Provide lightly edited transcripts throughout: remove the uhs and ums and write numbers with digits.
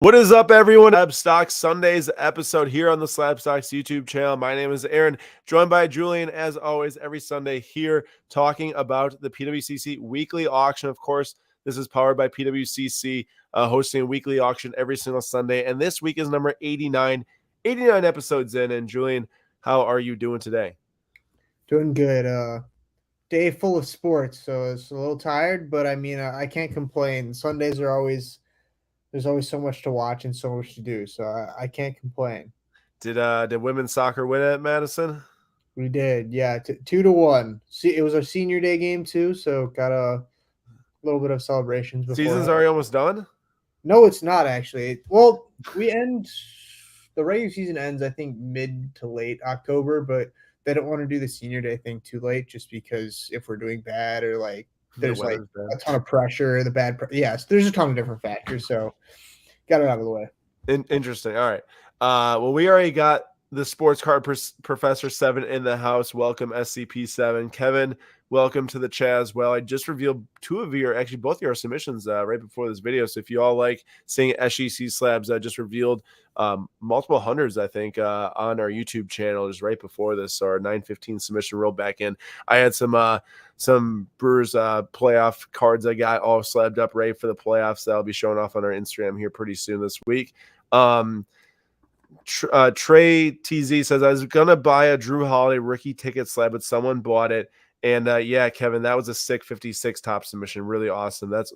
What is up, everyone? Slab Stocks Sundays episode here on the Slab Stocks YouTube channel. My name is Aaron, joined by Julian, as always, every Sunday here talking about the PWCC Weekly Auction. Of course, this is powered by PWCC, hosting a weekly auction every single Sunday. And this week is number 89 episodes in. And Julian, how are you doing today? Doing good. Day full of sports, so it's a little tired, but I mean, I can't complain. Sundays are there's always so much to watch and so much to do, so I can't complain. Did women's soccer win at Madison? We did, yeah, 2-1. See, it was our senior day game too, so got a little bit of celebrations before. Season's already almost done? No, it's not actually. Well, the regular season ends, I think, mid to late October, but they don't want to do the senior day thing too late, just because if we're doing bad or like there's like a ton of pressure, yes, there's a ton of different factors, so got it out of the way. Interesting. All right. Well, we already got the sports card Professor 7 in the house. Welcome, SCP-7. Kevin, welcome to the chat as well. I just revealed both of your submissions right before this video. So if you all like seeing SEC slabs, I just revealed multiple hundreds, I think, on our YouTube channel just right before this. So our 9:15 submission rolled back in. I had some Brewers playoff cards I got all slabbed up right for the playoffs that I'll be showing off on our Instagram here pretty soon this week. Trey TZ says, I was gonna buy a Drew Holiday rookie ticket slab, but someone bought it. And yeah, Kevin, that was a sick 56 top submission. Really awesome. That's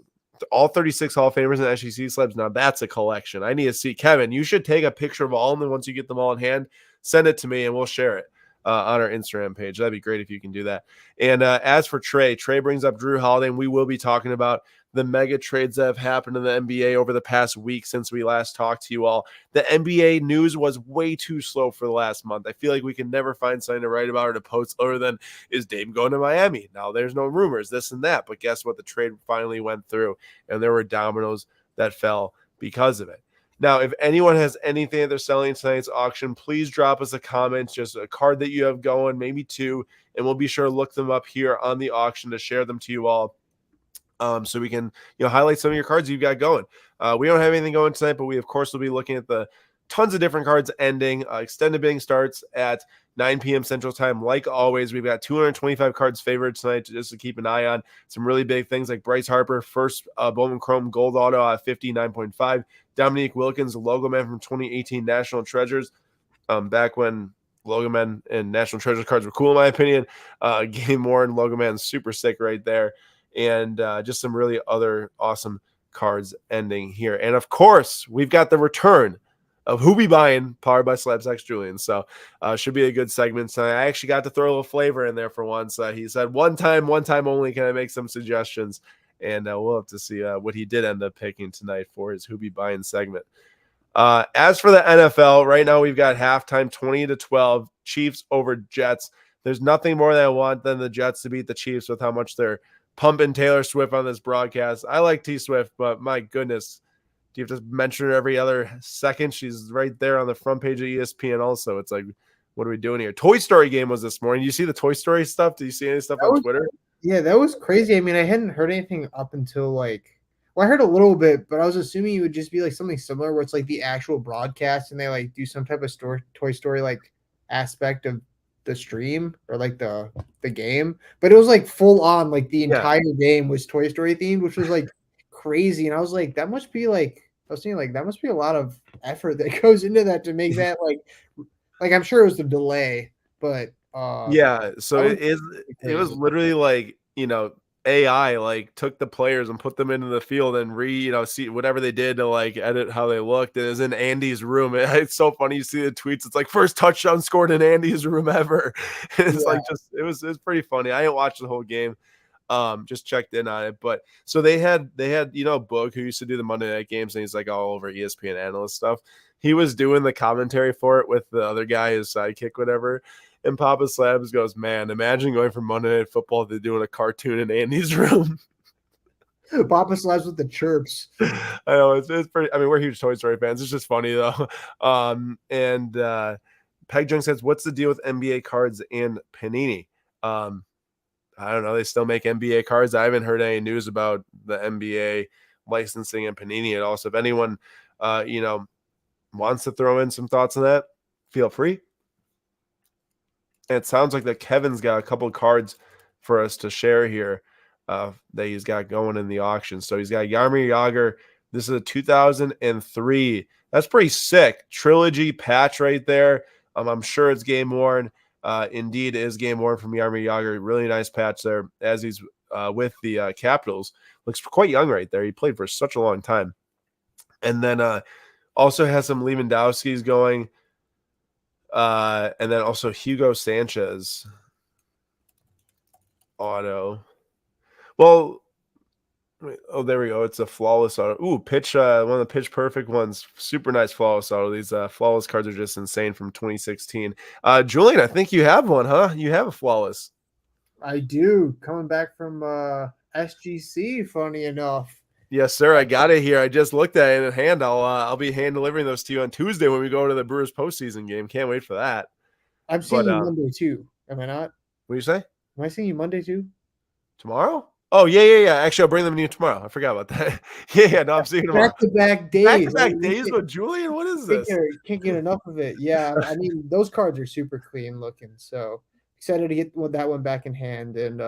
all 36 Hall of Famers and SEC slabs. Now that's a collection. I need to see. Kevin, you should take a picture of all of them. Once you get them all in hand, send it to me and we'll share it on our Instagram page. That'd be great if you can do that. And as for Trey brings up Drew Holiday, and we will be talking about the mega trades that have happened in the NBA over the past week since we last talked to you all. The NBA news was way too slow for the last month. I feel like we can never find something to write about or to post other than, is Dame going to Miami? Now there's no rumors, this and that. But guess what? The trade finally went through, and there were dominoes that fell because of it. Now, if anyone has anything that they're selling in tonight's auction, please drop us a comment, just a card that you have going, maybe two, and we'll be sure to look them up here on the auction to share them to you all. So we can, highlight some of your cards you've got going. We don't have anything going tonight, but we, of course, will be looking at the tons of different cards ending. Extended bidding starts at 9 p.m. Central Time. Like always, we've got 225 cards favored tonight just to keep an eye on. Some really big things like Bryce Harper, first Bowman Chrome Gold Auto at 59.5. Dominique Wilkins, Logo Man from 2018 National Treasures. Back when Logo Man and National Treasure cards were cool, in my opinion. Game Worn Logo Man, super sick right there. And just some really other awesome cards ending here. And of course, we've got the return of Who Be Buying, powered by Slabstocks Julian. So should be a good segment. So I actually got to throw a little flavor in there for once. He said one time only, can I make some suggestions? And we'll have to see what he did end up picking tonight for his Who Be Buying segment. As for the NFL, right now we've got halftime 20-12, Chiefs over Jets. There's nothing more that I want than the Jets to beat the Chiefs with how much they're pumping Taylor Swift on this broadcast. I like T Swift, but my goodness, do you have to mention her every other second? She's right there on the front page of ESPN also. It's like, what are we doing here? Toy Story game was this morning. You see the Toy Story stuff? Do you see any stuff on Twitter? Yeah, that was crazy. I mean, I hadn't heard anything up until I heard a little bit, but I was assuming it would just be like something similar where it's like the actual broadcast and they like do some type of Toy Story like aspect of the stream or like the game, but it was like full on, like the entire game was Toy Story themed, which was like crazy. And I was like, that must be like, I was thinking like that must be a lot of effort that goes into that to make that like I'm sure it was the delay, but yeah, so it was literally like, AI like took the players and put them into the field and see whatever they did to like edit how they looked. It was in Andy's room. It's so funny. You see the tweets. It's like first touchdown scored in Andy's room ever. It's like it was pretty funny. I didn't watch the whole game. Just checked in on it. But so they had Boog, who used to do the Monday night games, and he's like all over ESPN analyst stuff. He was doing the commentary for it with the other guy, his sidekick, whatever. And Papa Slabs goes, man, imagine going from Monday Night Football to doing a cartoon in Andy's room. Papa Slabs with the chirps. I know, it's pretty. I mean, we're huge Toy Story fans. It's just funny, though. And Peg Jung says, what's the deal with NBA cards and Panini? I don't know. They still make NBA cards. I haven't heard any news about the NBA licensing and Panini at all. So if anyone wants to throw in some thoughts on that, feel free. And it sounds like that Kevin's got a couple of cards for us to share here that he's got going in the auction. So he's got Jaromir Jagr. This is a 2003. That's pretty sick. Trilogy patch right there. I'm sure it's game worn. Indeed, it is game worn from Jaromir Jagr. Really nice patch there as he's with the Capitals. Looks quite young right there. He played for such a long time. And then also has some Lewandowski's going. And then also Hugo Sanchez auto. Well, there we go. It's a flawless auto. Ooh, pitch, one of the pitch perfect ones. Super nice flawless auto. These flawless cards are just insane from 2016. Julian, I think you have one, huh? You have a flawless. I do. Coming back from SGC, funny enough. Yes, sir. I got it here. I just looked at it in hand. I'll be hand delivering those to you on Tuesday when we go to the Brewers postseason game. Can't wait for that. I'm seeing you Monday too. Am I not? What do you say? Am I seeing you Monday too? Tomorrow? Oh, yeah. Actually, I'll bring them to you tomorrow. I forgot about that. yeah. No, I'm seeing tomorrow. Back-to-back days. Back-to-back days with Julian? What is this? You can't get enough of it. Yeah, I mean, those cards are super clean looking. So excited to get that one back in hand. And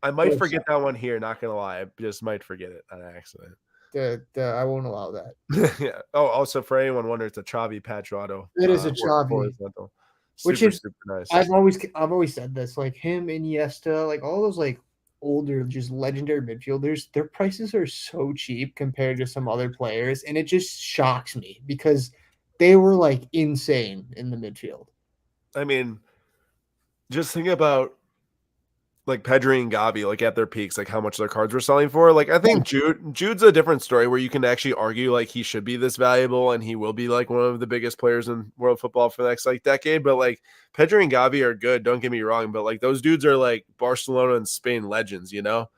I might forget that one here. Not going to lie. I just might forget it on accident. I won't allow that. yeah. Oh, also for anyone wondering, it's a Chavi patch auto. It is a Chavi. Which is super nice. I've always said this, like him, Iniesta, like all those like older, just legendary midfielders, their prices are so cheap compared to some other players, and it just shocks me because they were like insane in the midfield. I mean, just think about like Pedri and Gavi, like at their peaks, like how much their cards were selling for. Like I think Jude's a different story where you can actually argue like he should be this valuable and he will be like one of the biggest players in world football for the next like decade. But like Pedri and Gavi are good, don't get me wrong, but like those dudes are like Barcelona and Spain legends, you know?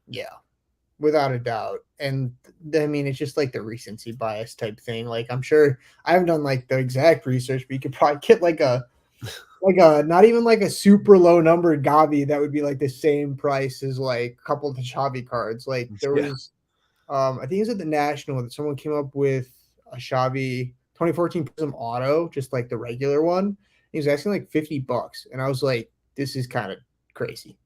Yeah, without a doubt. And I mean, it's just like the recency bias type thing. Like I'm sure I haven't done like the exact research, but you could probably get like a not even like a super low numbered Gavi that would be like the same price as like a couple of the Xavi cards. Like there was I think it was at the National that someone came up with a Xavi 2014 Prism Auto, just like the regular one. He was asking like $50. And I was like, this is kind of crazy.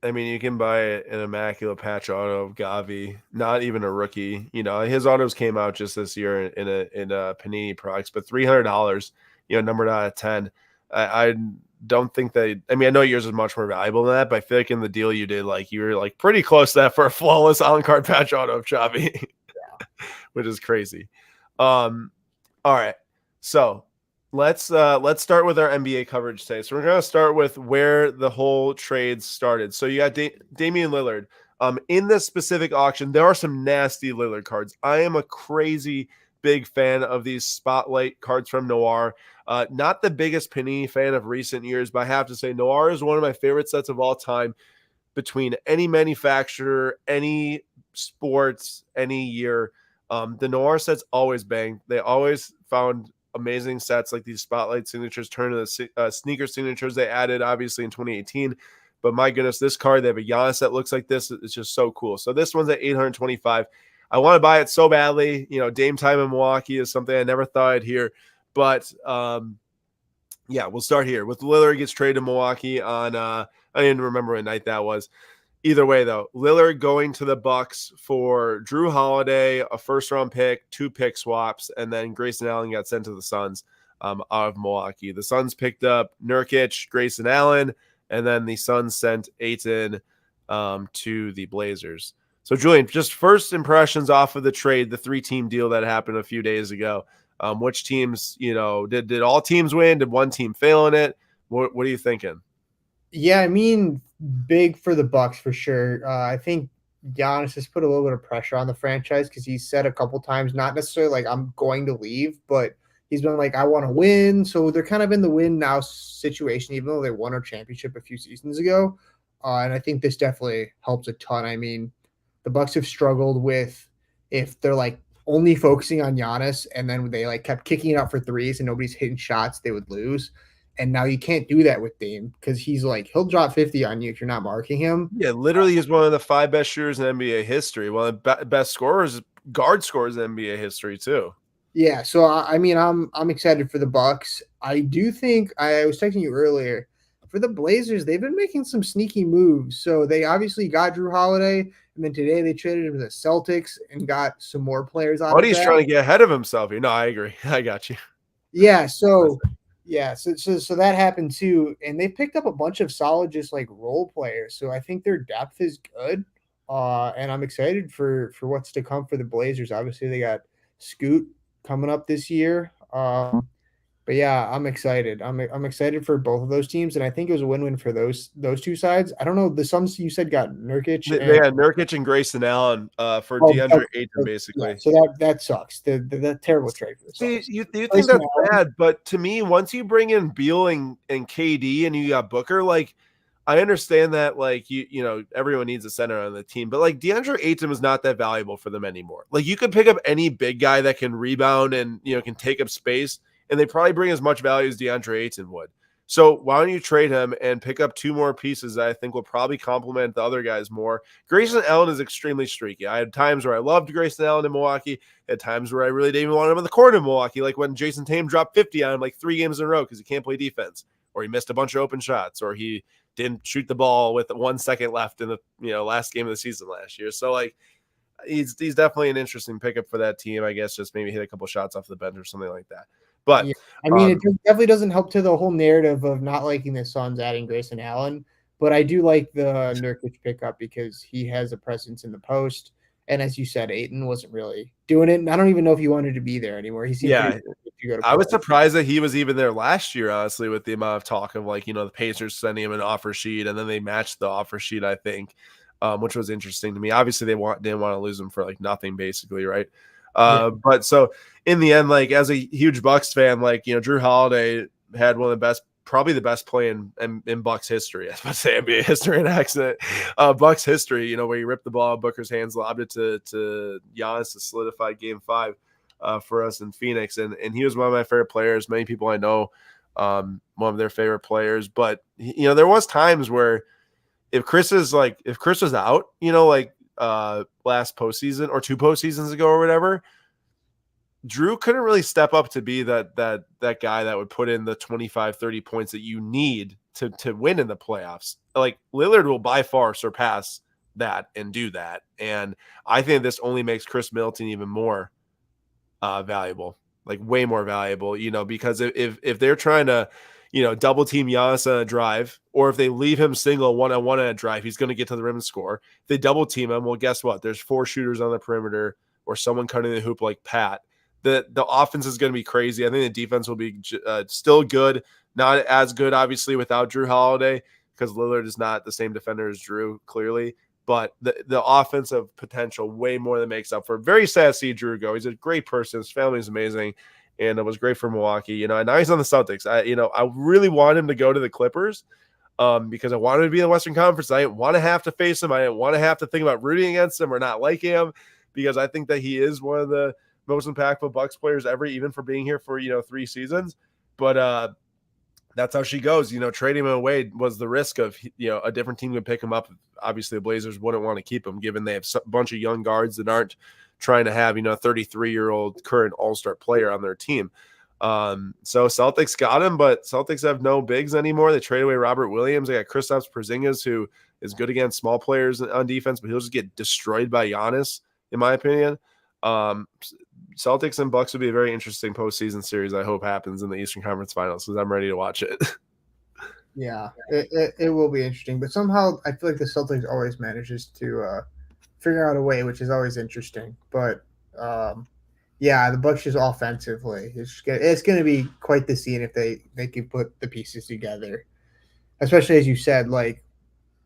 I mean, you can buy an immaculate patch auto of Gavi, not even a rookie. You know, his autos came out just this year in a Panini products, but $300, numbered out of 10. I don't think that. I mean, I know yours is much more valuable than that, but I feel like in the deal you did, like you were like pretty close to that for a flawless on card patch auto of Xavi, which is crazy. All right, so let's start with our NBA coverage today. So we're gonna start with where the whole trade started. So you got Damian Lillard. In this specific auction, there are some nasty Lillard cards. I am a crazy big fan of these spotlight cards from Noir. Not the biggest Panini fan of recent years, but I have to say Noir is one of my favorite sets of all time between any manufacturer, any sports, any year. The Noir sets always bang. They always found amazing sets like these spotlight signatures turn into the sneaker signatures they added obviously in 2018. But my goodness, this card, they have a Giannis that looks like this. It's just so cool. So this one's at $825. I want to buy it so badly. Dame time in Milwaukee is something I never thought I'd hear. But yeah, we'll start here with Lillard gets traded to Milwaukee on I didn't remember what night that was. Either way, though, Lillard going to the Bucks for Drew Holiday, a first-round pick, 2 pick swaps, and then Grayson Allen got sent to the Suns out of Milwaukee. The Suns picked up Nurkic, Grayson Allen, and then the Suns sent Ayton to the Blazers. So, Julian, just first impressions off of the trade, the 3-team deal that happened a few days ago. Which teams, did all teams win? Did one team fail in it? What are you thinking? Yeah, I mean, big for the Bucks for sure. I think Giannis has put a little bit of pressure on the franchise because he's said a couple times, not necessarily like I'm going to leave, but he's been like, I want to win. So they're kind of in the win now situation, even though they won a championship a few seasons ago. And I think this definitely helps a ton. I mean, the Bucks have struggled with if they're like only focusing on Giannis and then they like kept kicking it out for threes and nobody's hitting shots, they would lose. And now you can't do that with Dame because he's like, he'll drop 50 on you if you're not marking him. Yeah, literally he's one of the 5 best shooters in NBA history. One of the best scorers, guard scorers in NBA history too. Yeah, so I mean, I'm excited for the Bucks. I do think I was texting you earlier for the Blazers. They've been making some sneaky moves. So they obviously got Drew Holiday, and then today they traded him to the Celtics and got some more players out of Buddy's that. trying to get ahead of himself here. No, I agree. I got you. Yeah, so that happened too, and they picked up a bunch of solid, just like role players. So I think their depth is good, and I'm excited for what's to come for the Blazers. Obviously, they got Scoot coming up this year. But yeah, I'm excited. I'm excited for both of those teams, and I think it was a win-win for those two sides. I don't know. The Suns you said got Nurkic They and had Nurkic and Grayson Allen for oh, DeAndre Ayton, yeah. basically. So that sucks. The terrible trade for the See, Suns. you think Grayson that's Allen, bad, but to me, once you bring in Beal and KD and you got Booker, like I understand that, like you know, everyone needs a center on the team, but like DeAndre Ayton is not that valuable for them anymore. Like you could pick up any big guy that can rebound and can take up space, and they probably bring as much value as DeAndre Ayton would. So why don't you trade him and pick up two more pieces that I think will probably complement the other guys more? Grayson Allen is extremely streaky. I had times where I loved Grayson Allen in Milwaukee, at times where I really didn't even want him in the court in Milwaukee, like when Jason Tatum dropped 50 on him like 3 games in a row because he can't play defense, or he missed a bunch of open shots, or he didn't shoot the ball with 1 second left in the last game of the season last year. So like he's definitely an interesting pickup for that team. I guess just maybe hit a couple shots off the bench or something like that. But yeah. I mean, it definitely doesn't help to the whole narrative of not liking the Suns adding Grayson Allen, but I do like the Nurkic pickup because he has a presence in the post. And as you said, Aiton wasn't really doing it. And I don't even know if he wanted to be there anymore. He seemed pretty to go to I was Portland. surprised that he was even there last year, honestly, with the amount of talk of like, the Pacers sending him an offer sheet and then they matched the offer sheet, I think, which was interesting to me. Obviously, they didn't want to lose him for like nothing, basically, right? Yeah. But so in the end, like as a huge Bucks fan, like, Drew Holiday had one of the best, probably the best play in Bucks history. I was about to say NBA history and accident. Bucks history, where he ripped the ball out of Booker's hands, lobbed it to Giannis to solidify game 5 for us in Phoenix. And he was one of my favorite players. Many people I know, one of their favorite players. But, there was times where if Chris was out, last postseason or 2 postseasons ago or whatever, Drew couldn't really step up to be that guy that would put in the 25, 30 points that you need to win in the playoffs. Like Lillard will by far surpass that and do that. And I think this only makes Chris Middleton even more valuable, like way more valuable, because if they're trying to, double team Giannis on a drive, or if they leave him single one-on-one on a drive, he's going to get to the rim and score. If they double team him, well, guess what? There's 4 shooters on the perimeter or someone cutting the hoop like Pat. The offense is going to be crazy. I think the defense will be still good, not as good, obviously, without Drew Holiday, because Lillard is not the same defender as Drew, clearly. But the offensive potential way more than makes up for it. Very sad to see Drew go. He's a great person. His family is amazing, and it was great for Milwaukee. And now he's on the Celtics. I really want him to go to the Clippers because I wanted to be in the Western Conference. I didn't want to have to face him. I didn't want to have to think about rooting against him or not liking him, because I think that he is one of the most impactful Bucks players ever, even for being here for 3 seasons. But that's how she goes. Trading him away was the risk of a different team would pick him up. Obviously, the Blazers wouldn't want to keep him, given they have a bunch of young guards that aren't trying to have a 33-year-old current All-Star player on their team. So Celtics got him, but Celtics have no bigs anymore. They traded away Robert Williams. They got Kristaps Porzingis, who is good against small players on defense, but he'll just get destroyed by Giannis, in my opinion. Celtics and Bucks would be a very interesting postseason series. I hope happens in the Eastern Conference Finals, because I'm ready to watch it. Yeah, it will be interesting, but somehow I feel like the Celtics always manages to figure out a way, which is always interesting. But yeah, the Bucks just offensively, it's going to be quite the scene if they can put the pieces together. Especially as you said, like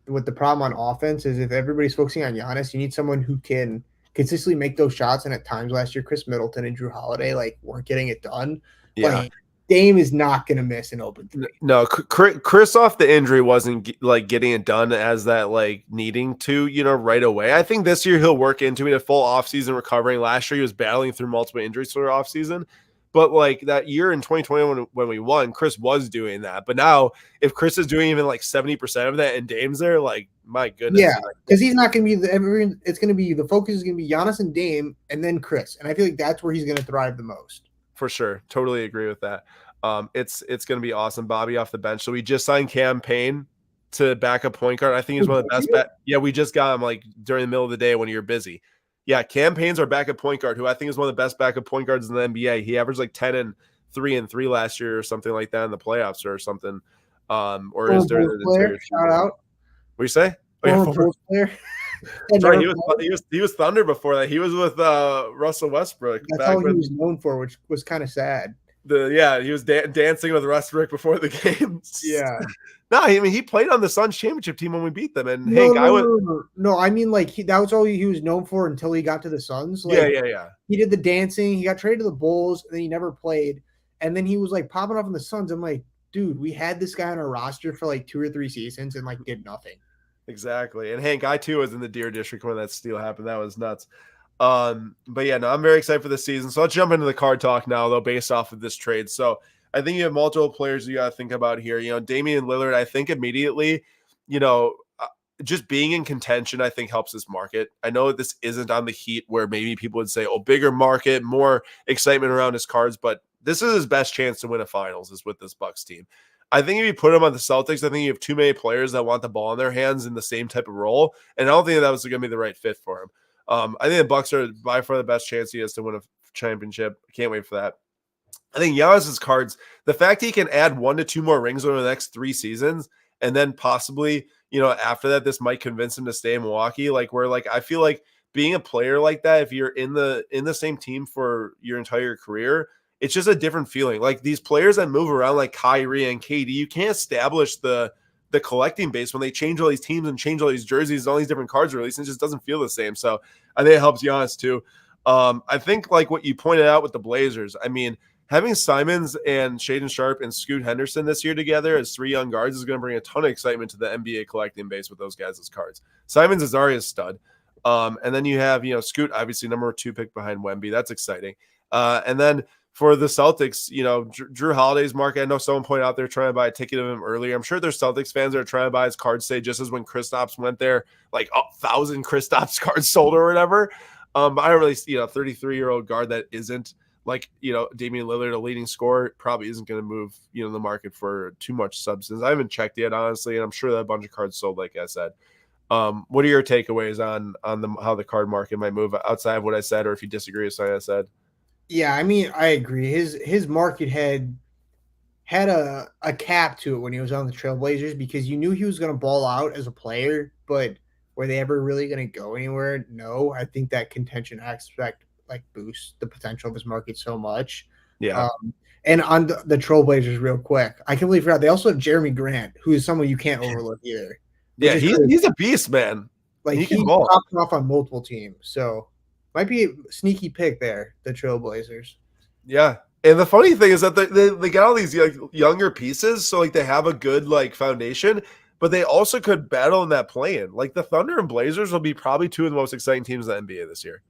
what the problem on offense is, if everybody's focusing on Giannis, you need someone who can consistently make those shots. And at times last year, Chris Middleton and Drew Holiday weren't getting it done. Yeah. Like Dame is not going to miss an open 3. No, Chris off the injury wasn't getting it done as that needing to, right away. I think this year he'll work into it, a full offseason recovering. Last year he was battling through multiple injuries for the offseason. But like that year in 2020 when we won, Chris was doing that. But now if Chris is doing even like 70% of that and Dame's there, like my goodness. Yeah, because he's not going to be it's going to be the focus is going to be Giannis and Dame and then Chris. And I feel like that's where he's going to thrive the most. For sure. Totally agree with that. It's going to be awesome. Bobby off the bench. So we just signed Cam Payne to backup point guard. I think he's one of the best. Yeah, we just got him like during the middle of the day when you're busy. Yeah, Cam Payne's our backup point guard, who I think is one of the best backup point guards in the NBA. He averaged like 10 and 3 last year or something like that in the playoffs or something. Or is during the player, shout out. What do you say? Former player. Sorry, he was Thunder before that. He was with Russell Westbrook. That's all he was known for, which was kind of sad. He was dancing with Westbrook before the games. Yeah. No, I mean he played on the Suns championship team when we beat them. And no, I mean like that was all he was known for until he got to the Suns. Like, yeah. He did the dancing. He got traded to the Bulls, and then he never played. And then he was like popping off in the Suns. I'm like, dude, we had this guy on our roster for like 2 or 3 seasons and like did nothing. Exactly. And Hank, I too was in the Deer District when that steal happened. That was nuts. But yeah, no, I'm very excited for the season. So let's jump into the card talk now, though, based off of this trade. So I think you have multiple players you got to think about here. You know, Damian Lillard, I think immediately, just being in contention, I think helps this market. I know this isn't on the Heat where maybe people would say, oh, bigger market, more excitement around his cards, but this is his best chance to win a finals is with this Bucks team. I think if you put him on the Celtics, I think you have too many players that want the ball in their hands in the same type of role, and I don't think that was going to be the right fit for him. I think the Bucks are by far the best chance he has to win a championship. I can't wait for that. I think Giannis's cards, the fact he can add 1 to 2 more rings over the next 3 seasons, and then possibly, after that, this might convince him to stay in Milwaukee. I feel like being a player like that, if you're in the same team for your entire career, it's just a different feeling. Like these players that move around like Kyrie and KD, you can't establish the collecting base when they change all these teams and change all these jerseys and all these different cards released. It just doesn't feel the same. So I think it helps Giannis too. I think like what you pointed out with the Blazers, I mean, having Simons and Shaedon Sharpe and Scoot Henderson this year together as 3 young guards is going to bring a ton of excitement to the NBA collecting base with those guys as cards. Simons is already a stud. And then you have, Scoot, obviously number 2 pick behind Wemby. That's exciting. And then for the Celtics, Drew Holiday's market, I know someone pointed out they're trying to buy a ticket of him earlier. I'm sure there's Celtics fans that are trying to buy his cards, say just as when Kristaps went there, like 1,000 Kristaps cards sold or whatever. But I don't really see a 33-year-old guard that isn't like, Damian Lillard, a leading scorer, probably isn't going to move, the market for too much substance. I haven't checked yet, honestly, and I'm sure that a bunch of cards sold, like I said. What are your takeaways on how the card market might move outside of what I said, or if you disagree with something I said? Yeah, I mean, I agree. His market had a cap to it when he was on the Trailblazers because you knew he was going to ball out as a player, but were they ever really going to go anywhere? No. I think that contention aspect like boosts the potential of his market so much. Yeah. And on the Trailblazers, real quick, I completely forgot. They also have Jeremy Grant, who is someone you can't overlook either. Yeah, he's a beast, man. Like he popped off on multiple teams, so might be a sneaky pick there, the Trailblazers. Yeah. And the funny thing is that they got all these younger pieces, so like they have a good like foundation, but they also could battle in that play-in. Like the Thunder and Blazers will be probably 2 of the most exciting teams in the NBA this year.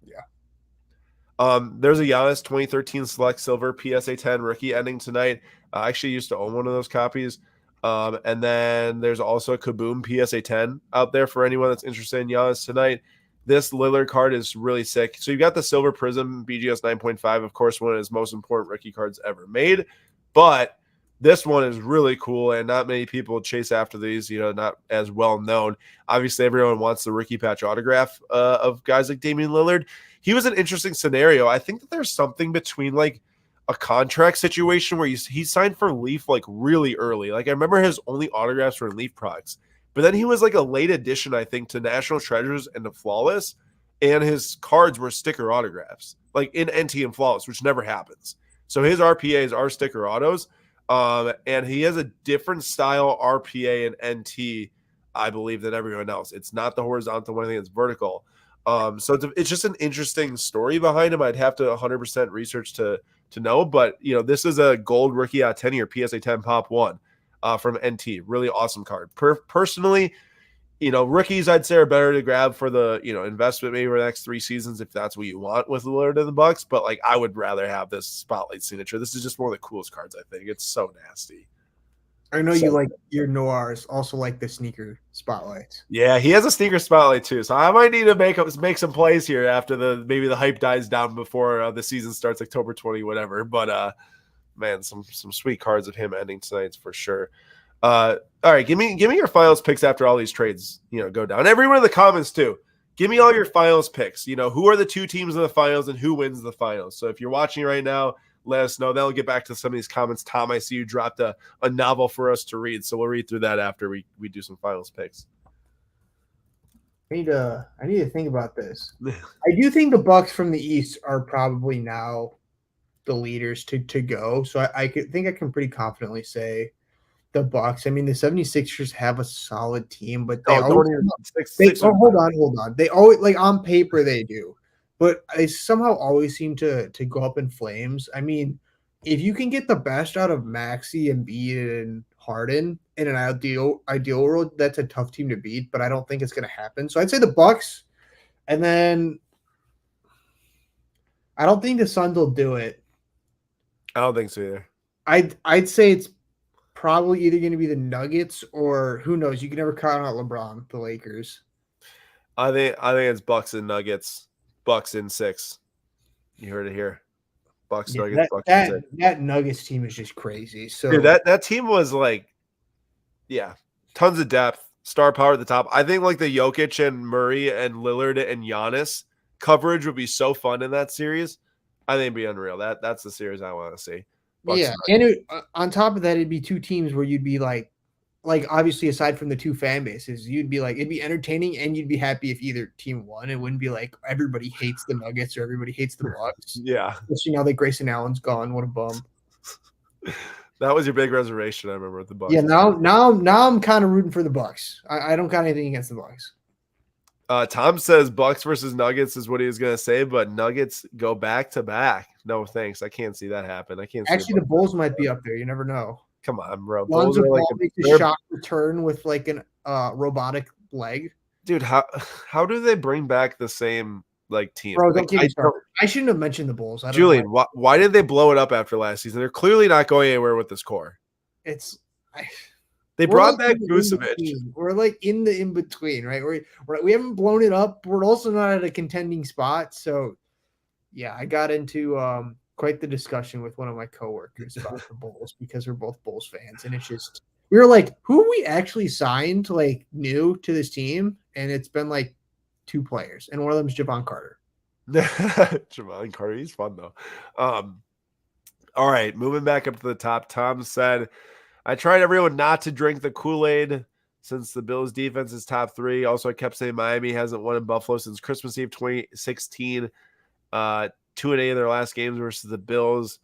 Yeah. There's a Giannis 2013 Select Silver PSA 10 rookie ending tonight. I actually used to own one of those copies. And then there's also a Kaboom PSA 10 out there for anyone that's interested in Giannis tonight. This Lillard card is really sick. So you've got the Silver Prism BGS 9.5, of course, one of his most important rookie cards ever made. But this one is really cool, and not many people chase after these, not as well known. Obviously, everyone wants the rookie patch autograph of guys like Damian Lillard. He was an interesting scenario. I think that there's something between like a contract situation where he signed for Leaf like really early. Like I remember his only autographs were in Leaf products. But then he was like a late addition, I think, to National Treasures and to Flawless, and his cards were sticker autographs, like in NT and Flawless, which never happens. So his RPAs are sticker autos, and he has a different style RPA and NT, I believe, than everyone else. It's not the horizontal one; I think it's vertical. So it's just an interesting story behind him. I'd have to 100% research to know, but this is a gold rookie out 10 year PSA 10 Pop 1. From NT. Really awesome card. Personally, rookies I'd say are better to grab for the, investment maybe for the next 3 seasons if that's what you want with Lillard and the Bucks. But like I would rather have this spotlight signature. This is just one of the coolest cards, I think. It's so nasty. I know So, you like your noirs, also like the sneaker spotlights. yeah, he has a sneaker spotlight too. So I might need to make some plays here after maybe the hype dies down before the season starts October 20, whatever. But man, some sweet cards of him ending tonight for sure. All right, give me your finals picks after all these trades, go down. Everyone in the comments too. Give me all your finals picks. Who are the 2 teams in the finals and who wins the finals. So if you're watching right now, let us know. Then we'll get back to some of these comments. Tom, I see you dropped a novel for us to read, so we'll read through that after we do some finals picks. I need to think about this. I do think the Bucks from the East are probably now the leaders to go. So I think I can pretty confidently say the Bucks. I mean, the 76ers have a solid team, but they hold on. They always, like, on paper they do, but they somehow always seem to go up in flames. I mean, if you can get the best out of Maxey and Embiid and Harden in an ideal world, that's a tough team to beat, but I don't think it's going to happen. So I'd say the Bucks, and then I don't think the Suns will do it. I don't think so either. I'd say it's probably either going to be the Nuggets or who knows. You can never count out LeBron, the Lakers. I think it's Bucks and Nuggets. Bucks in 6. You heard it here. Bucks, Nuggets, Bucks in 6. That Nuggets team is just crazy. So dude, that team was like, yeah, tons of depth, star power at the top. I think like the Jokic and Murray and Lillard and Giannis coverage would be so fun in that series. I think it'd be unreal. That's the series I want to see. Bucks and on top of that, it'd be 2 teams where you'd be like obviously aside from the 2 fan bases, you'd be like it'd be entertaining and you'd be happy if either team won. It wouldn't be like everybody hates the Nuggets or everybody hates the Bucks. Yeah, especially now that Grayson Allen's gone. What a bum. That was your big reservation, I remember, with the Bucks. Yeah, now I'm kind of rooting for the Bucks. I don't got anything against the Bucks. Tom says Bucks versus Nuggets is what he was going to say, but Nuggets go back to back. No, thanks. I can't see that happen. I can't. Actually, the Bulls might be up there. You never know. Come on, bro. Lonzo Ball makes a shot return with like an robotic leg. Dude, how do they bring back the same like team? Bro, don't get me started. I shouldn't have mentioned the Bulls. Julian, why did they blow it up after last season? They're clearly not going anywhere with this core. They brought back Vucevic. We're like in the in-between, right? We haven't blown it up. We're also not at a contending spot. So, yeah, I got into quite the discussion with one of my coworkers about the Bulls because we're both Bulls fans. And it's just, we were like, who we actually signed like new to this team? And it's been like 2 players. And one of them is Javon Carter. Javon Carter, he's fun though. All right, moving back up to the top. Tom said, I tried everyone not to drink the Kool-Aid since the Bills defense is top 3. Also, I kept saying Miami hasn't won in Buffalo since Christmas Eve 2016. 2-8 in their last games versus the Bills.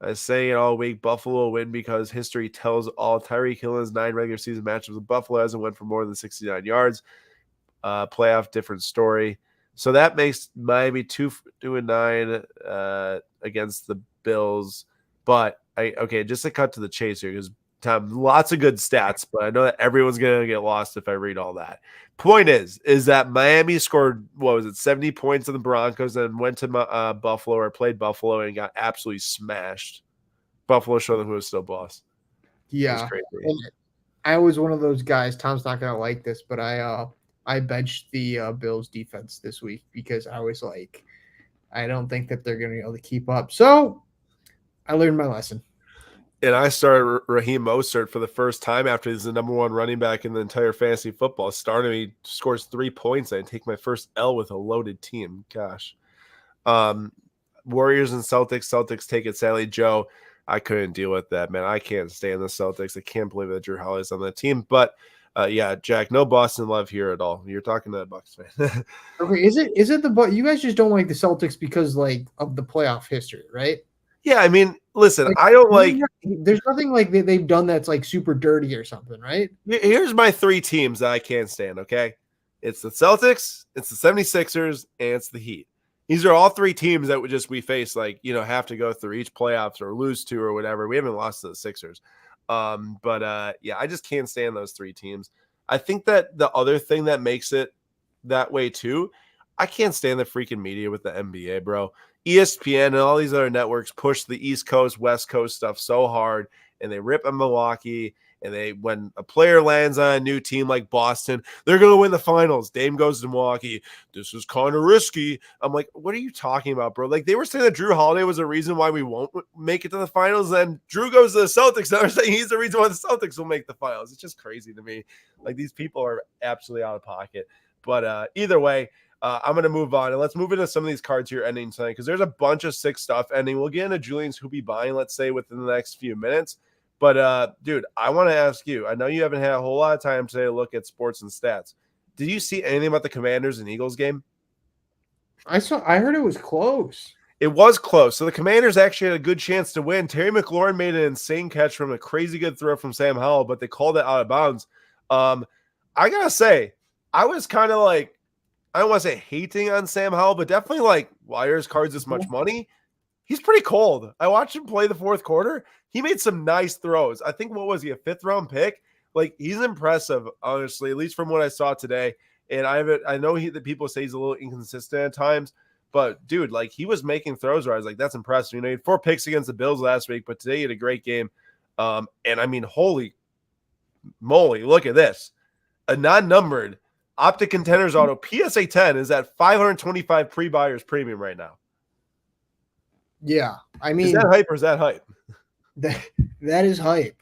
I was saying it all week. Buffalo will win because history tells all. Tyreek Hill has 9 regular season matchups with Buffalo hasn't went for more than 69 yards. Playoff, different story. So that makes Miami 2-9 against the Bills. But just to cut to the chase here, because Tom, lots of good stats, but I know that everyone's gonna get lost if I read all that. Point is that Miami scored 70 points on the Broncos and went to Buffalo or played Buffalo and got absolutely smashed. Buffalo showed them who was still boss. Yeah, and I was one of those guys. Tom's not gonna like this, but I benched the Bills defense this week because I was like, I don't think that they're gonna be able to keep up. So I learned my lesson. And I started Raheem Mostert for the first time after he's the number 1 running back in the entire fantasy football. Starting, he scores 3 points. I take my first L with a loaded team. Gosh. Warriors and Celtics. Celtics take it. Sadly, Joe, I couldn't deal with that, man. I can't stand the Celtics. I can't believe that Drew Holiday's on that team. But yeah, Jack, no Boston love here at all. You're talking to a Bucks fan. Okay, is it the Bucks? You guys just don't like the Celtics because like of the playoff history, right? Yeah, I mean, listen, I don't like. There's nothing like they've done that's like super dirty or something, right? Here's my 3 teams that I can't stand, okay? It's the Celtics, it's the 76ers, and it's the Heat. These are all 3 teams that we face, like, have to go through each playoffs or lose to or whatever. We haven't lost to the Sixers. Yeah, I just can't stand those 3 teams. I think that the other thing that makes it that way too, I can't stand the freaking media with the NBA, bro. ESPN and all these other networks push the East Coast, West Coast stuff so hard, and they rip on Milwaukee. And when a player lands on a new team like Boston, they're going to win the finals. Dame goes to Milwaukee. This is kind of risky. I'm like, what are you talking about, bro? Like, they were saying that Drew Holiday was a reason why we won't make it to the finals. And Drew goes to the Celtics. Now they're saying he's the reason why the Celtics will make the finals. It's just crazy to me. Like, these people are absolutely out of pocket. But either way, I'm going to move on. And let's move into some of these cards here ending tonight, because there's a bunch of sick stuff ending. We'll get into Julian's who be buying, let's say, within the next few minutes. But, dude, I want to ask you, I know you haven't had a whole lot of time today to look at sports and stats. Did you see anything about the Commanders and Eagles game? I heard it was close. It was close. So the Commanders actually had a good chance to win. Terry McLaurin made an insane catch from a crazy good throw from Sam Howell, but they called it out of bounds. I got to say, I was kind of like, I don't want to say hating on Sam Howell, but definitely like, why are his cards this much money? He's pretty cold. I watched him play the fourth quarter. He made some nice throws. I think, what was he, a 5th-round pick? Like, he's impressive, honestly, at least from what I saw today. And I know that people say he's a little inconsistent at times, but, dude, like, he was making throws where I was like, that's impressive. You know, he had 4 picks against the Bills last week, but today he had a great game. And, I mean, holy moly, look at this. A non-numbered Optic Contenders Auto PSA 10 is at 525 pre-buyers premium right now. Yeah, I mean, is that hype or is that hype? That is hype.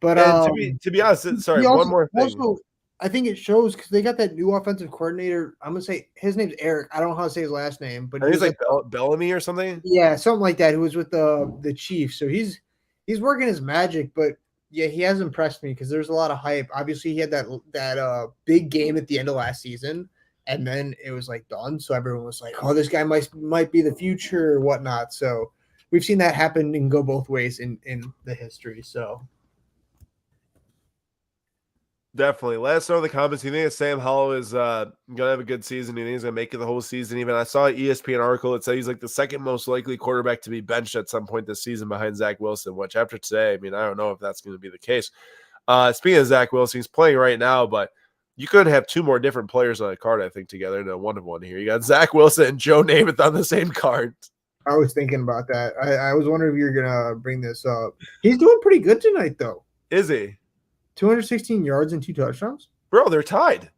But to be honest, sorry, one more thing. Also, I think it shows because they got that new offensive coordinator. I'm gonna say his name's Eric. I don't know how to say his last name, but he's like Bellamy or something. Yeah, something like that. Who was with the Chiefs? So he's working his magic. But yeah, he has impressed me because there's a lot of hype. Obviously, he had that big game at the end of last season. And then it was like done. So everyone was like, oh, this guy might be the future or whatnot. So we've seen that happen and go both ways in the history. So definitely. Let us know in the comments. You think that Sam Howell is going to have a good season? You think he's going to make it the whole season? Even I saw an ESPN article that said he's like the second most likely quarterback to be benched at some point this season behind Zach Wilson, which after today, I mean, I don't know if that's going to be the case. Speaking of Zach Wilson, he's playing right now, but you could have 2 more different players on a card, I think, together in a 1-of-1 here. You got Zach Wilson and Joe Namath on the same card. I was thinking about that. I was wondering if you're going to bring this up. He's doing pretty good tonight, though. Is he? 216 yards and 2 touchdowns? Bro, they're tied.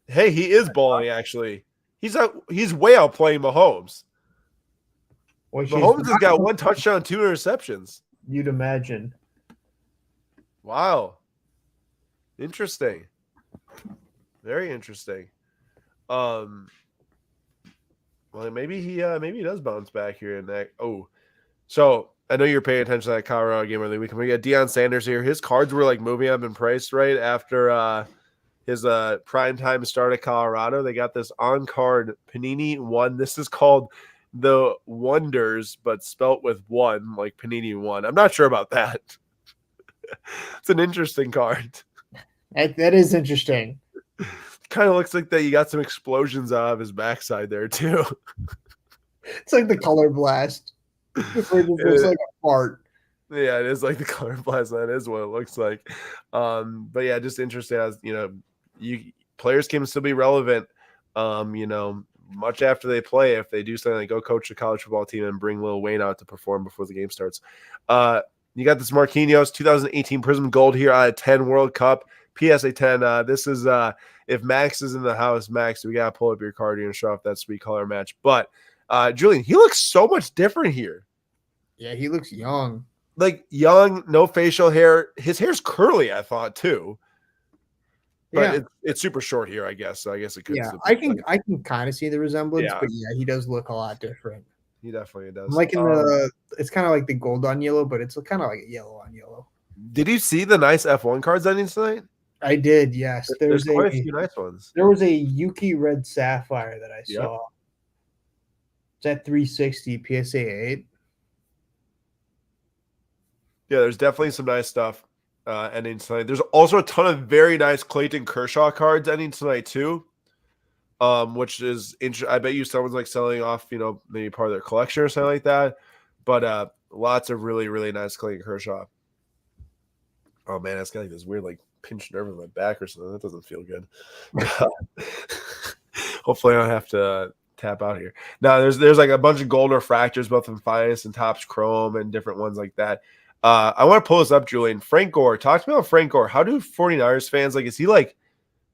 Hey, he is balling, actually. He's way outplaying Mahomes. Well, Mahomes has got 1 touchdown, 2 interceptions. You'd imagine. Wow. Interesting. Very interesting. Well, maybe he does bounce back here in that. Oh, so I know you're paying attention to that Colorado game early week. We got Deion Sanders here. His cards were like moving up in price right after his prime time start at Colorado. They got this on card Panini 1. This is called the Wonders, but spelt with 1, like Panini 1. I'm not sure about that. It's an interesting card. That is interesting. Kind of looks like that you got some explosions out of his backside there too. It's like the color blast. It looks like a fart. Yeah, it is like the color blast. That is what it looks like. But yeah, just interesting as players can still be relevant. Much after they play, if they do something like go coach a college football team and bring Lil Wayne out to perform before the game starts. You got this Marquinhos 2018 Prism Gold here out of 10 World Cup. PSA 10. This is if Max is in the house, Max, we gotta pull up your card here and show off that sweet color match. But Julian, he looks so much different here. Yeah, he looks young. Like young, no facial hair. His hair's curly, I thought too. But it's super short here, I guess. So I guess it could. Yeah, I can kind of see the resemblance, but yeah, he does look a lot different. He definitely does. Like it's kind of like the gold on yellow, but it's kind of like a yellow on yellow. Did you see the nice F1 cards ending tonight? I did, yes. There's quite a few nice ones. There was a Yuki Red Sapphire that I saw. It's at 360 PSA 8. Yeah, there's definitely some nice stuff ending tonight. There's also a ton of very nice Clayton Kershaw cards ending tonight too, which is interesting. I bet you someone's like selling off, maybe part of their collection or something like that. But lots of really, really nice Clayton Kershaw. Oh man, it's got like this weird like pinched nerve in my back or something. That doesn't feel good. Hopefully I don't have to tap out here. Now there's like a bunch of gold refractors, both in finest and tops chrome and different ones like that. I want to pull this up, Julian. Frank Gore. Talk to me about Frank Gore. How do 49ers fans, like, is he like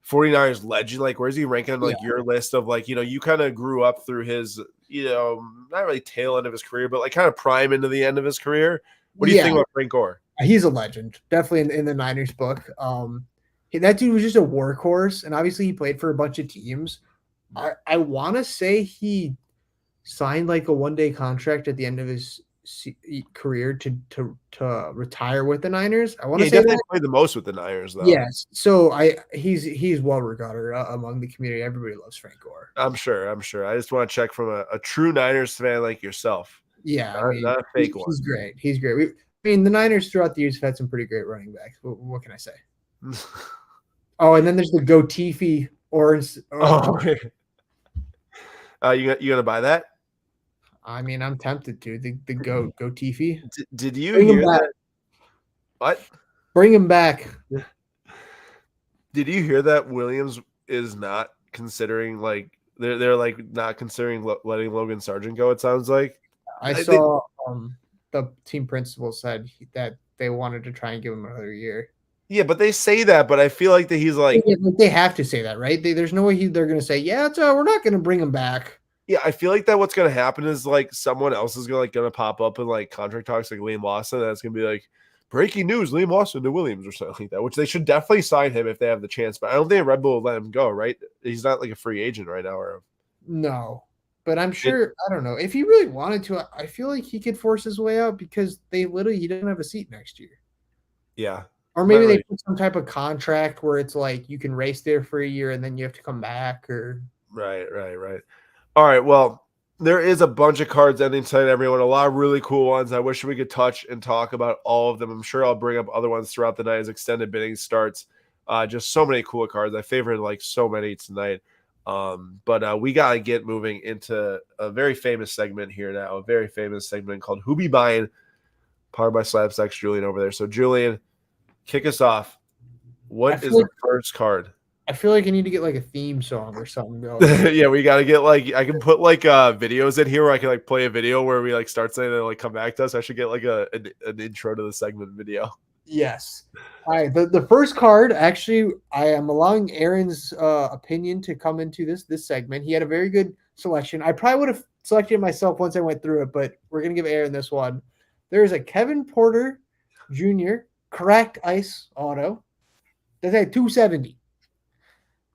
49ers legend? Like, where's he ranking on like your list of like, you kind of grew up through his, not really tail end of his career, but like kind of prime into the end of his career. What do you think about Frank Gore? He's a legend, definitely in the Niners book. That dude was just a workhorse, and obviously he played for a bunch of teams. I want to say he signed like a one-day contract at the end of his career to retire with the Niners. I want to say definitely played the most with the Niners, though. Yes, so he's well regarded among the community. Everybody loves Frank Gore. I'm sure. I just want to check from a true Niners fan like yourself. Yeah, not a fake one. He's great. He's great. The Niners throughout the years have had some pretty great running backs. What can I say? Oh, and then there's the Gotifi orange. You gonna buy that? I mean, I'm tempted to. The Gotifi. Did you hear that? What? Bring him back. Did you hear that Williams is not considering like they're like not considering letting Logan Sargent go? It sounds like I saw the team principal said that they wanted to try and give him another year. Yeah, but they say that, but I feel like that he's like they have to say that, right? There's no way they're going to say, yeah, we're not going to bring him back. Yeah, I feel like that what's going to happen is like someone else is going to pop up in like contract talks like Liam Lawson. And that's going to be like breaking news: Liam Lawson to Williams or something like that. Which they should definitely sign him if they have the chance. But I don't think Red Bull will let him go. Right? He's not like a free agent right now. Or no. But I'm sure, I don't know. If he really wanted to, I feel like he could force his way out because he doesn't have a seat next year. Yeah. Or maybe they put some type of contract where it's like you can race there for a year and then you have to come back or. Right. All right. Well, there is a bunch of cards ending tonight, everyone. A lot of really cool ones. I wish we could touch and talk about all of them. I'm sure I'll bring up other ones throughout the night as extended bidding starts. Just so many cool cards. I favorite like so many tonight. But we got to get moving into a very famous segment here now, a very famous segment called Who Be Buying, powered by Slapstacks Julian over there. So, Julian, kick us off. What is the first card? I feel like I need to get like a theme song or something going. Yeah, we got to get like, I can put like videos in here where I can like play a video where we like start saying and like come back to us. I should get like an intro to the segment video. Yes. All right. The first card, actually, I am allowing Aaron's opinion to come into this segment. He had a very good selection. I probably would have selected it myself once I went through it, but we're going to give Aaron this one. There's a Kevin Porter Jr. Cracked Ice auto that's at $270.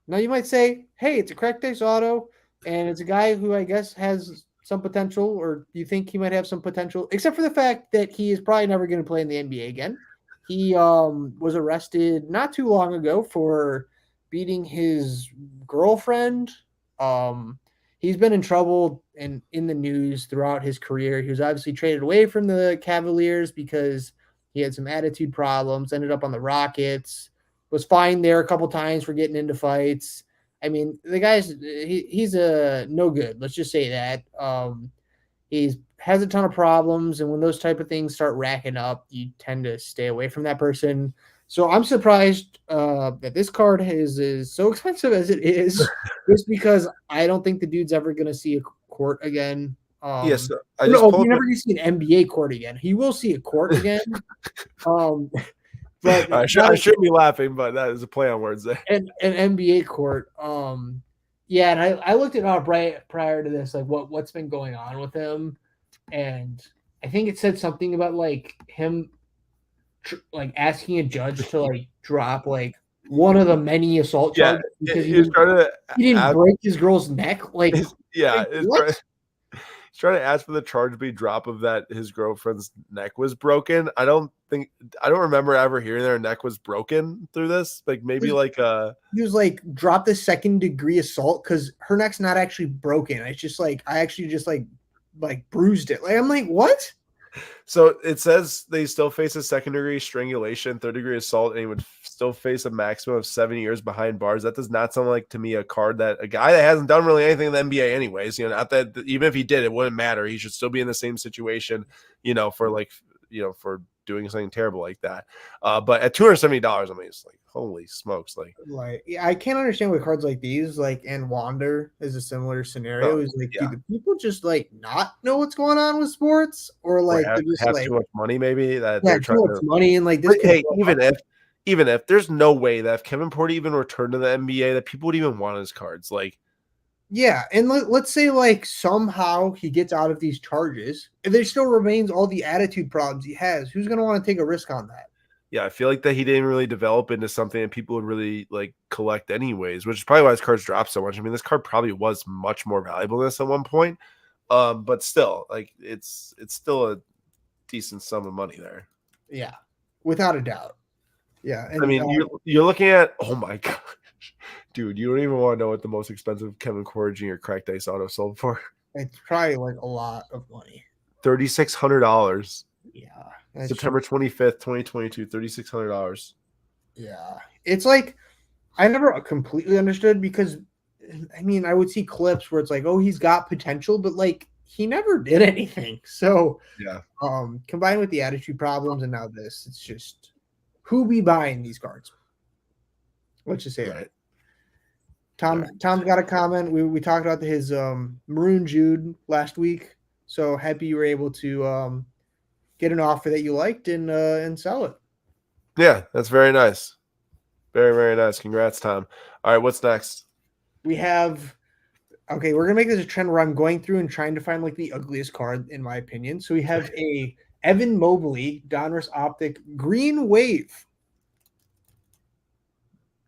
Now you might say, hey, it's a Cracked Ice auto, and it's a guy who I guess has some potential, or you think he might have some potential, except for the fact that he is probably never going to play in the NBA again. He was arrested not too long ago for beating his girlfriend. He's been in trouble and in the news throughout his career. He was obviously traded away from the Cavaliers because he had some attitude problems, ended up on the Rockets, was fined there a couple times for getting into fights. I mean, the guy's he's a no good. Let's just say that. He has a ton of problems, and when those type of things start racking up, you tend to stay away from that person. So I'm surprised that this card is so expensive as it is, just because I don't think the dude's ever going to see a court again. Yes, you're never going to see an NBA court again. He will see a court again. But I should be laughing, but that is a play on words there. An NBA court. Yeah, and I looked it up right prior to this, like what's been going on with him, and I think it said something about like him, like asking a judge to like drop like one of the many assault charges because he didn't break his girl's neck. Like, he's trying to ask for the charge be drop of that his girlfriend's neck was broken. I don't remember ever hearing their neck was broken through this. Like maybe like he was like drop the second degree assault because her neck's not actually broken. It's just like I actually just like bruised it. Like I'm like, what? So it says they still face a second degree strangulation, third degree assault, and he would still face a maximum of 7 years behind bars. That does not sound like to me a card that a guy that hasn't done really anything in the NBA anyways, not that even if he did, it wouldn't matter. He should still be in the same situation, for doing something terrible like that. But at $270, I mean, it's like, holy smokes. Like yeah, I can't understand with cards like these, like, and Wander is a similar scenario. oh, Is like, do yeah. the people just like not know what's going on with sports, or Or like they're just have like, too much money maybe that yeah, they're too trying much to. money, and like this But could hey, blow up. even if there's no way that if Kevin Porter even returned to the NBA that people would even want his cards. Like Yeah, and let's say like somehow he gets out of these charges, and there still remains all the attitude problems he has. Who's going to want to take a risk on that? yeah, I feel like that he didn't really develop into something that people would really like collect anyways, which is probably why his cards dropped so much. I mean, this card probably was much more valuable than this at one point. But still, like it's still a decent sum of money there. Yeah, without a doubt. Yeah, I and mean, you're looking at oh my gosh, dude, you don't even want to know what the most expensive Kevin Porter Jr. cracked ice auto sold for. it's probably like a lot of money. $3,600. Yeah, that's September 25th, 2022, $3,600. yeah. It's like I never completely understood because I mean I would see clips where it's like, oh, he's got potential, but like he never did anything. So Yeah. combined with the attitude problems and now this, it's just who be buying these cards? Let's just say Right. that. Tom's got a comment. We talked about his Maroon Jude last week. So happy you were able to get an offer that you liked and sell it. Yeah, that's very nice. Very, very nice. Congrats, Tom. All right, what's next? We have we're gonna make this a trend where I'm going through and trying to find like the ugliest card in my opinion. So we have a Evan Mobley Donruss Optic Green Wave.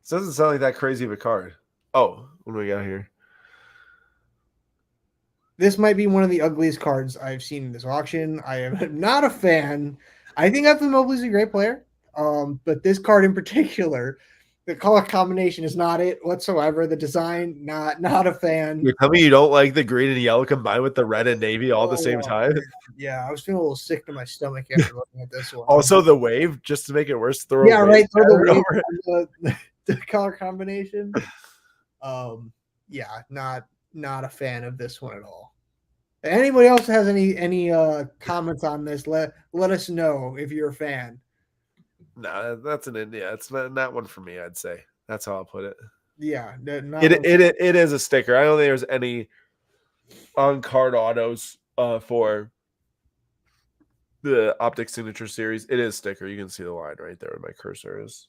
This doesn't sound like that crazy of a card. Oh, what do we got here? This might be one of the ugliest cards I've seen in this auction. I am not a fan. I think Evan Mobley's a great player. But this card in particular, the color combination is not it whatsoever. The design, not a fan. You're telling me you don't like the green and yellow combined with the red and navy all at the same time? Yeah, I was feeling a little sick to my stomach after looking at this one. Also, the wave, just to make it worse, throw right. Throw the wave over on the color combination. Yeah, not a fan of this one at all. If anybody else has any comments on this, let us know if you're a fan. No, that's an India. It's not one for me, I'd say. That's how I'll put it. Yeah, it is a sticker. I don't think there's any on card autos for the Optic Signature Series. It is sticker. You can see the line right there where my cursor is.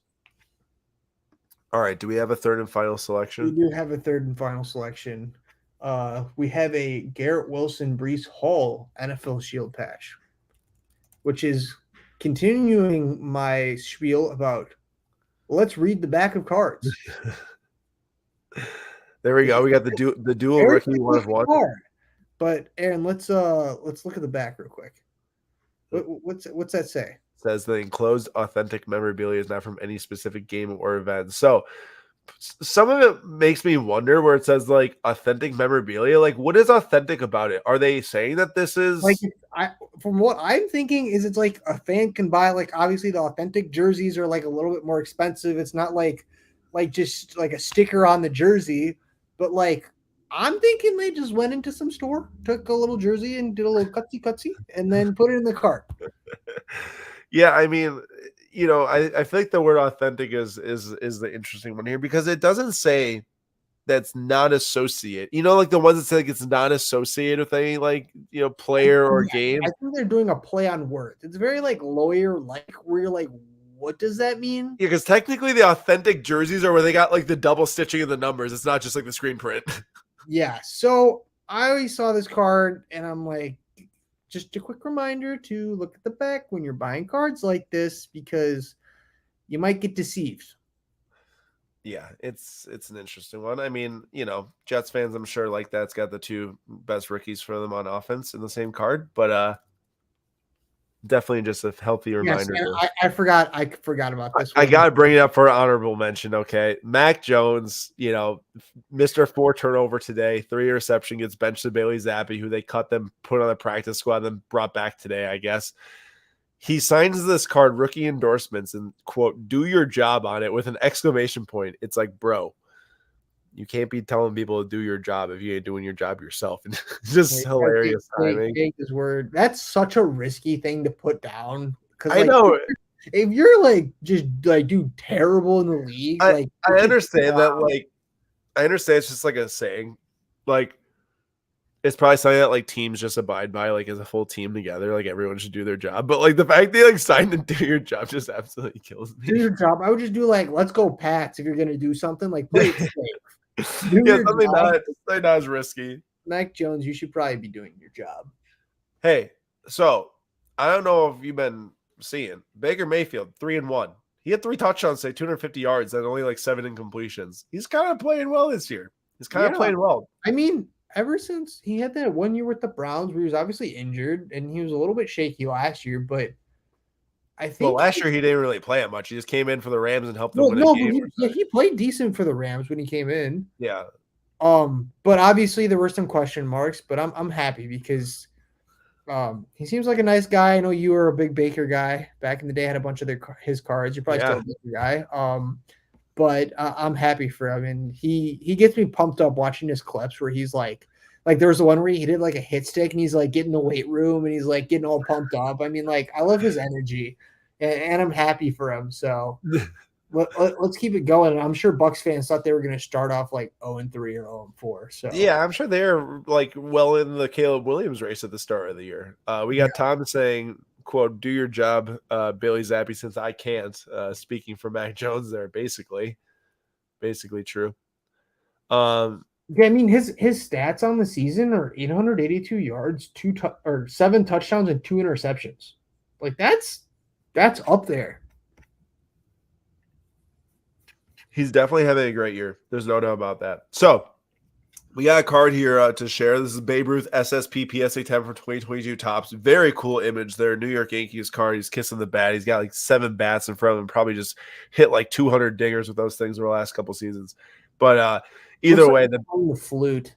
All right. Do we have a third and final selection? We do have a third and final selection. We have a Garrett Wilson Breece Hall NFL Shield patch, which is continuing my spiel about let's read the back of cards. There we go. We got the dual rookie 1 of 1. But Aaron, let's look at the back real quick. What's that say? It says the enclosed authentic memorabilia is not from any specific game or event. So some of it makes me wonder where it says like authentic memorabilia. Like, what is authentic about it? Are they saying that this is like from what I'm thinking is it's like a fan can buy like obviously the authentic jerseys are like a little bit more expensive. It's not like just like a sticker on the jersey, but like I'm thinking they just went into some store, took a little jersey and did a little cutsy, and then put it in the cart. Yeah, I mean, you know, I feel like the word authentic is the interesting one here because it doesn't say that's not associated. You know, like the ones that say like it's not associated with any like, you know, player or game. I think they're doing a play on words. It's very like lawyer like where you're like, what does that mean? Yeah, because technically the authentic jerseys are where they got like the double stitching of the numbers. It's not just like the screen print. Yeah. So I always saw this card and I'm like, just a quick reminder to look at the back when you're buying cards like this because you might get deceived. Yeah, it's an interesting one. I mean, you know, Jets fans, I'm sure like that's got the two best rookies for them on offense in the same card, but definitely just a healthy reminder. Yes, I forgot about this one. I got to bring it up for honorable mention, okay? Mac Jones, you know, Mr. 4 turnover today, 3 reception, gets benched to Bailey Zappi, who they cut them, put on the practice squad, then brought back today, I guess. He signs this card, rookie endorsements, and quote, do your job on it with an exclamation point. It's like, bro, you can't be telling people to do your job if you ain't doing your job yourself. And just hilarious timing. Take his word. That's such a risky thing to put down Because I like know. if you're like just like do terrible in the league, I like I it's just understand that. wow. Like, I understand it's just like a saying. Like, it's probably something that like teams just abide by, like as a full team together. Like everyone should do their job. But like the fact they like signed and do your job just absolutely kills Do me. your job. I would just do like let's go Pats if you're gonna do something like play it safe. Do Yeah, your something job. not as risky. Mac Jones, you should probably be doing your job. Hey, so I don't know if you've been seeing Baker Mayfield 3-1. He had 3 touchdowns, say 250 yards, and only like 7 incompletions. He's kind of playing well this year. He's kind of Yeah. playing well. I mean, ever since he had that 1 year with the Browns where he was obviously injured and he was a little bit shaky last year, but I Well, think last year he didn't really play it much. He just came in for the Rams and helped them well, win a no, but game. he played decent for the Rams when he came in. Yeah. But obviously there were some question marks, but I'm happy because he seems like a nice guy. I know you were a big Baker guy back in the day, had a bunch of his cards. You're probably still Yeah. a Baker guy. But I'm happy for him, and he gets me pumped up watching his clips where he's like there was the one where he did like a hit stick and he's like getting the weight room and he's like getting all pumped up. I mean, like I love his energy, and I'm happy for him. So let's keep it going. And I'm sure Bucks fans thought they were going to start off like 0-3 or 0-4. So Yeah, I'm sure they're like well in the Caleb Williams race at the start of the year. We got Tom saying, quote, do your job, Bailey Zappi, since I can't. Speaking for Mac Jones there, basically true. yeah, I mean his stats on the season are 882 yards, 7 touchdowns and 2 interceptions. Like that's up there. He's definitely having a great year. There's no doubt about that. So we got a card here to share. This is Babe Ruth SSP PSA 10 for 2022 tops. Very cool image there. New York Yankees card. He's kissing the bat. He's got like 7 bats in front of him. Probably just hit like 200 dingers with those things over the last couple seasons. But either way, the flute.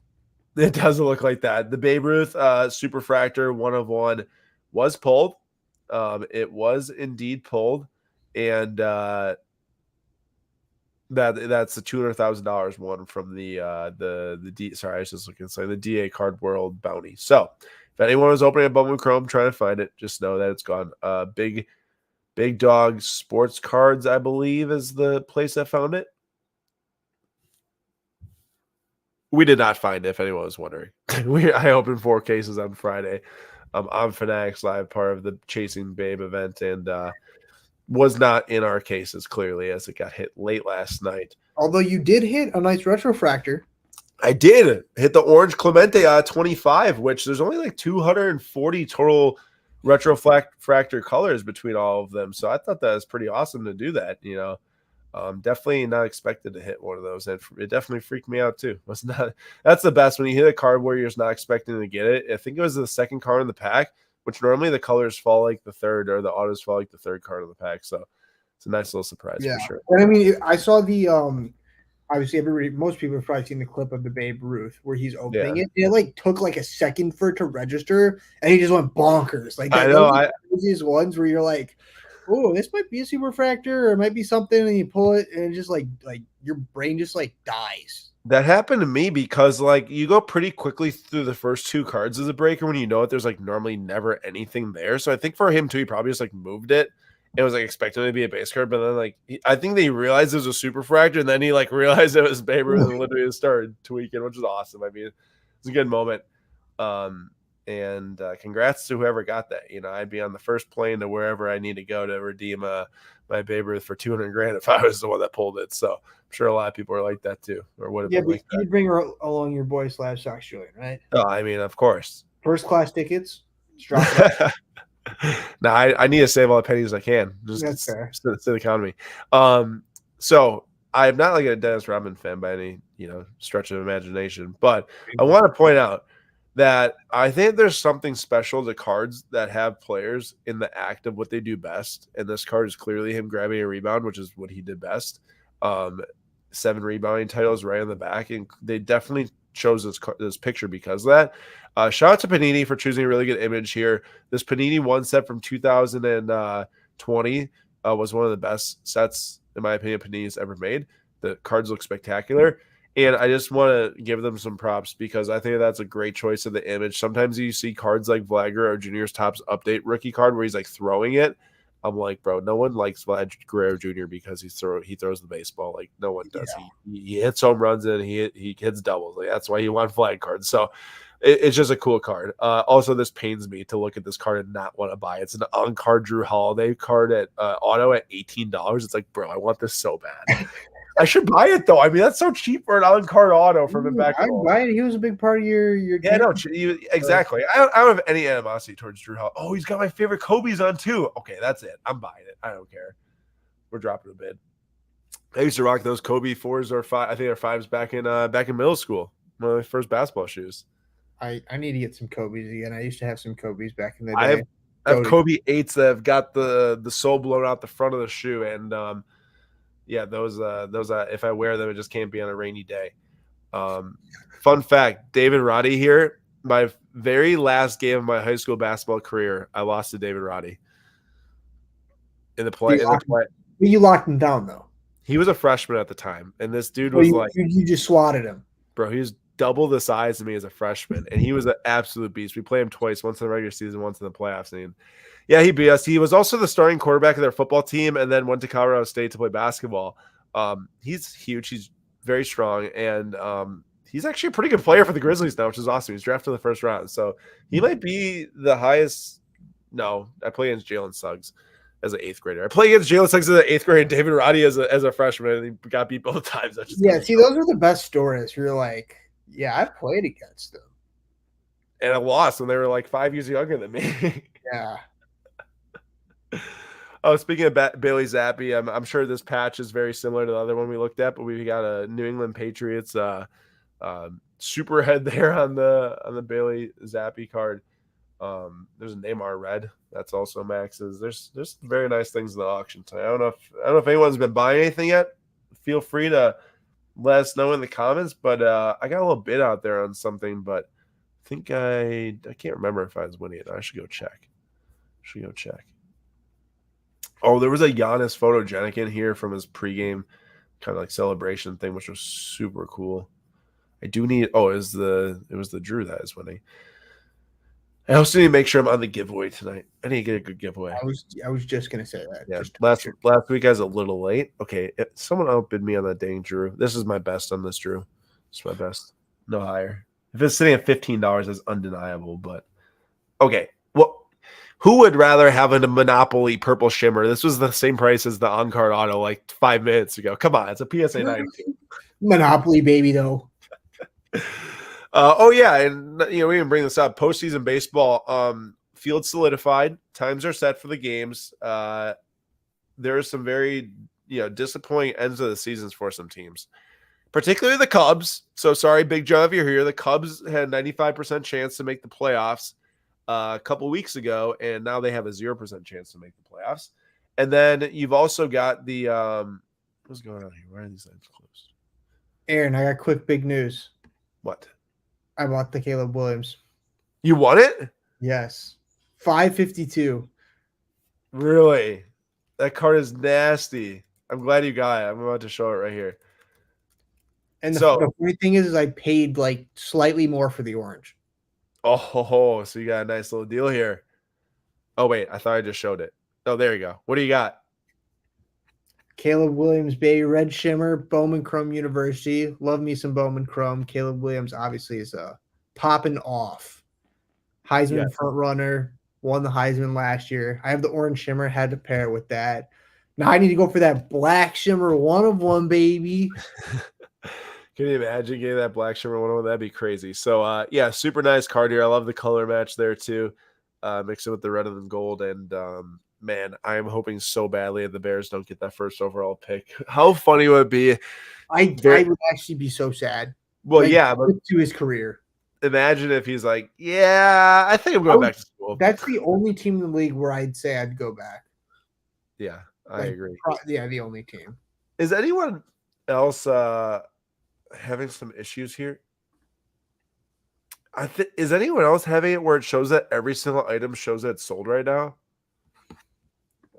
It doesn't look like that. The Babe Ruth Superfractor 1 of 1 was pulled. It was indeed pulled. And that's the $200,000 one from sorry, I was just looking to the DA Card World bounty. So if anyone was opening a Bumble Chrome trying to find it, just know that it's gone. Big Dog Sports Cards, I believe, is the place that found it. We did not find it, if anyone was wondering. I opened 4 cases on Friday. I'm Fanatics Live, part of the Chasing Babe event, and was not in our cases, clearly, as it got hit late last night. Although you did hit a nice retrofractor. I did hit the Orange Clemente 25, which there's only like 240 total retrofractor colors between all of them. So I thought that was pretty awesome to do that, definitely not expected to hit one of those. And it definitely freaked me out too. That's the best when you hit a card where you're just not expecting to get it. I think it was the second card in the pack, which normally the colors fall like the third or the autos fall like the third card of the pack. So it's a nice little surprise for sure. And I mean, I saw the obviously most people have probably seen the clip of the Babe Ruth where he's opening it. It like took like a second for it to register, and he just went bonkers. Like I know these ones where you're like, oh, this might be a superfractor or it might be something, and you pull it and it just like your brain just like dies. That happened to me because like you go pretty quickly through the first 2 cards as a breaker when you know it. There's like normally never anything there. So I think for him too, he probably just like moved it. It was like expecting it to be a base card, but then like I think they realized it was a superfractor, and then he like realized it was Babe Ruth and literally started tweaking, which is awesome. I mean, it's a good moment. And congrats to whoever got that. I'd be on the first plane to wherever I need to go to redeem my Babe Ruth for $200,000 if I was the one that pulled it. So I'm sure a lot of people are like that too, or would have been like that. You bring along your boy Slash Sox Julian, right? Oh, I mean, of course. First class tickets. No, I need to save all the pennies I can. That's fair. It's the economy. So I'm not like a Dennis Rodman fan by any stretch of imagination, but I want to point out that I think there's something special to cards that have players in the act of what they do best, and this card is clearly him grabbing a rebound, which is what he did best. 7 rebounding titles right on the back, and they definitely chose this picture because of that. Shout out to Panini for choosing a really good image here. This Panini 1 set from 2020 was one of the best sets, in my opinion, Panini's ever made. The cards look spectacular. And I just want to give them some props because I think that's a great choice of the image. Sometimes you see cards like Vlager or Junior's Topps update rookie card where he's like throwing it. I'm like, bro, no one likes Vlad Guerrero Jr. because he throws the baseball. Like no one does. Yeah. He hits home runs and he hits doubles. Like that's why you want flag cards. So it's just a cool card. Also, this pains me to look at this card and not want to buy it. It's an on-card Drew Holiday card at auto at $18. It's like, bro, I want this so bad. I should buy it though. I mean, that's so cheap for an on-card auto from him back. I'd buy it. He was a big part of your Yeah, no, team. exactly. I don't have any animosity towards Drew Holiday. Oh, he's got my favorite Kobe's on too. Okay, that's it. I'm buying it. I don't care. We're dropping a bid. I used to rock those Kobe 4s or 5. I think they're 5s back in middle school. One of my first basketball shoes. I need to get some Kobe's again. I used to have some Kobe's back in the day. I have Kobe 8s that have got the sole blown out the front of the shoe, and yeah, those if I wear them, it just can't be on a rainy day. Fun fact: David Roddy here. My very last game of my high school basketball career, I lost to David Roddy in the play. You locked him down though. He was a freshman at the time, and this dude was you just swatted him, bro. He was double the size of me as a freshman, and he was an absolute beast. We played him twice, once in the regular season, once in the playoffs. And yeah, he beat us. He was also the starting quarterback of their football team, and then went to Colorado State to play basketball. He's huge. He's very strong, and he's actually a pretty good player for the Grizzlies now, which is awesome. He's drafted in the first round, so he might be the highest. No, I play against Jalen Suggs as an 8th grader. I play against Jalen Suggs as an 8th grader and David Roddy as a freshman, and he got beat both times. That's just see, those are the best stories. You're like, yeah, I played against them. And I lost when they were like 5 years younger than me. Yeah. Oh, speaking of Bailey Zappi, I'm sure this patch is very similar to the other one we looked at, but we got a New England Patriots super head there on the Bailey Zappi card. There's a Neymar red. That's also Max's. There's very nice things in the auction tonight. I don't know if anyone's been buying anything yet. Feel free to let us know in the comments. But I got a little bid out there on something, but I think I can't remember if I was winning it. I should go check. Oh, there was a Giannis photogenic in here from his pregame kind of like celebration thing, which was super cool. I do need. Oh, it was the Drew that is winning. I also need to make sure I'm on the giveaway tonight. I need to get a good giveaway. I was just gonna say that. Yeah, last week I was a little late. Okay, someone outbid me on that dang Drew. This is my best on this Drew. It's my best. No higher. If it's sitting at $15, that's undeniable. But okay, well, who would rather have a Monopoly Purple Shimmer? This was the same price as the on-card auto like 5 minutes ago. Come on, it's a PSA 92. Monopoly, baby, though. Oh yeah, and we didn't bring this up. Postseason baseball, field solidified. Times are set for the games. There are some very disappointing ends of the seasons for some teams, particularly the Cubs. So sorry, Big Joe, if you're here. The Cubs had a 95% chance to make the playoffs a couple weeks ago, and now they have a 0% chance to make the playoffs. And then you've also got the what's going on here? Why are these lines closed? Aaron, I got quick big news. What? I bought the Caleb Williams. You won it? Yes. 552. Really? That card is nasty. I'm glad you got it. I'm about to show it right here. And the funny thing is I paid like slightly more for the orange. Oh, so you got a nice little deal here. Oh, wait. I thought I just showed it. Oh, there you go. What do you got? Caleb Williams, baby, red shimmer, Bowman Chrome University. Love me some Bowman Chrome. Caleb Williams obviously is popping off. Heisman front runner, won the Heisman last year. I have the orange shimmer, had to pair it with that. Now I need to go for that black shimmer 1-of-1, baby. Can you imagine getting that black shimmer 1-of-1? That'd be crazy. So, yeah, super nice card here. I love the color match there too. Mix it with the red and the gold, and man, I am hoping so badly that the Bears don't get that first overall pick. How funny would it be? I would actually be so sad. Well, yeah, but to his career. Imagine if he's like, yeah, I think I'm going back to school. That's the only team in the league where I'd say I'd go back. Yeah, I agree. Yeah, the only team. Is anyone else having some issues here? Is anyone else having it where it shows that every single item shows that it's sold right now?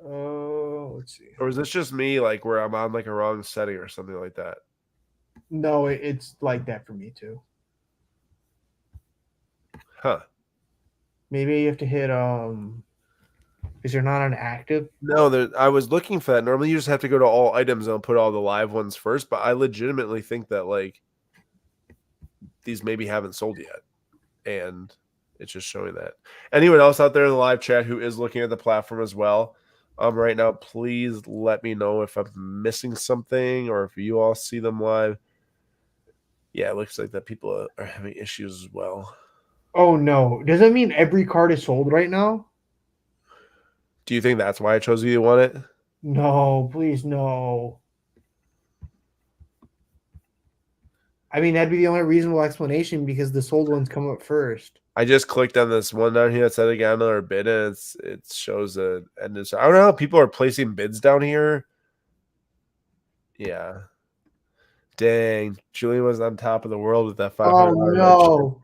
Oh, let's see. Or is this just me, like where I'm on like a wrong setting or something like that? No, it's like that for me too. Huh. Maybe you have to hit Is there not an active? No, I was looking for that. Normally, you just have to go to all items and I'll put all the live ones first. But I legitimately think that like these maybe haven't sold yet, and it's just showing that. Anyone else out there in the live chat who is looking at the platform as well, right now, please let me know if I'm missing something or if you all see them live. Yeah, it looks like that people are having issues as well. Oh no! Does that mean every card is sold right now? Do you think that's why I chose you to want it? No, please no. I mean, that'd be the only reasonable explanation because the sold ones come up first. I just clicked on this one down here that said again another bid, and it shows a and I don't know how people are placing bids down here. Yeah. Dang. Julian was on top of the world with that Oh $500 red chip. no!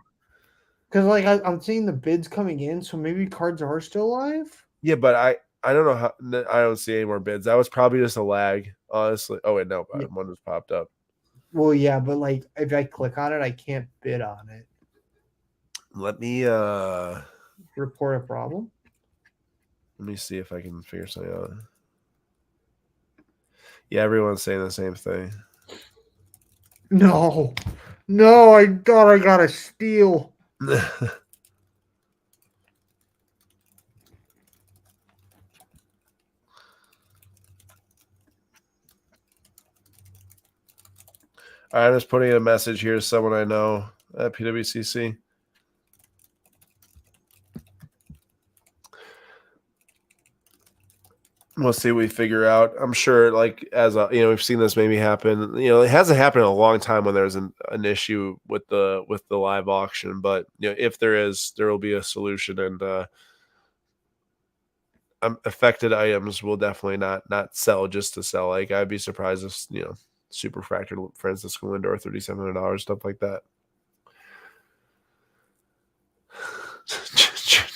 Because like I'm seeing the bids coming in, so maybe cards are still live. Yeah, but I don't know how I don't see any more bids. That was probably just a lag, honestly. Oh wait, no, Yeah. one just popped up. Well, yeah, but like if I click on it, I can't bid on it. Let me Report a problem. let me see if I can figure something out. Yeah, everyone's saying the same thing. No, no, I thought I got a steal. I'm just putting a message here to someone I know at PWCC. We'll see what we figure out. I'm sure, like we've seen this maybe happen. It hasn't happened in a long time when there's an issue with the live auction. But if there is, there will be a solution, and affected items will definitely not sell just to sell. Like I'd be surprised if super fractured, for instance, go into $3,700, stuff like that.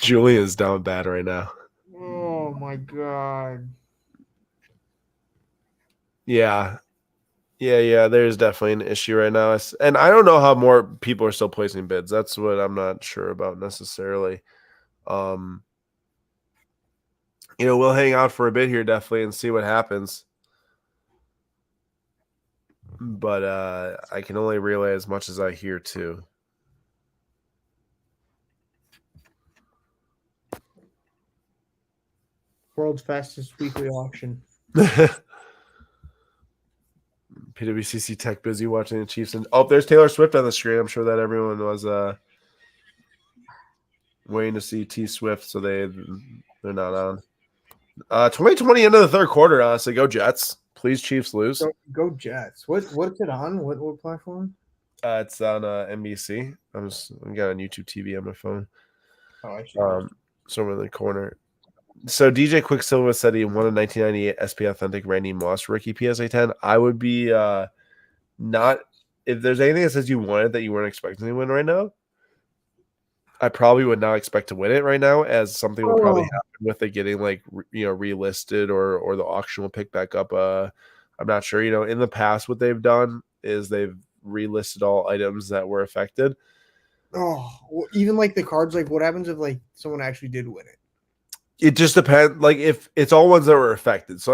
Julian's down bad right now. Oh my god. Yeah. There's definitely an issue right now, and I don't know how more people are still placing bids. That's what I'm not sure about necessarily. We'll hang out for a bit here, definitely, and see what happens. But I can only relay as much as I hear too. World's fastest weekly auction. PWCC Tech busy watching the Chiefs, and there's Taylor Swift on the screen. I'm sure that everyone was waiting to see T Swift, so they're not on. 2020 into the third quarter. Honestly, go Jets. Please, Chiefs lose. Go Jets. What's it on? What platform? It's on NBC. I'm got on YouTube TV on my phone. Oh, I see. Somewhere in the corner. So DJ Quicksilver said he won a 1998 SP Authentic Randy Moss rookie PSA 10. I would be not if there's anything that says you won it that you weren't expecting to win right now. I probably would not expect to win it right now, as something will probably happen with it getting like relisted or the auction will pick back up. I'm not sure. In the past, what they've done is they've relisted all items that were affected. Oh, well, even like the cards, like what happens if like someone actually did win it? It just depends. Like if it's all ones that were affected. So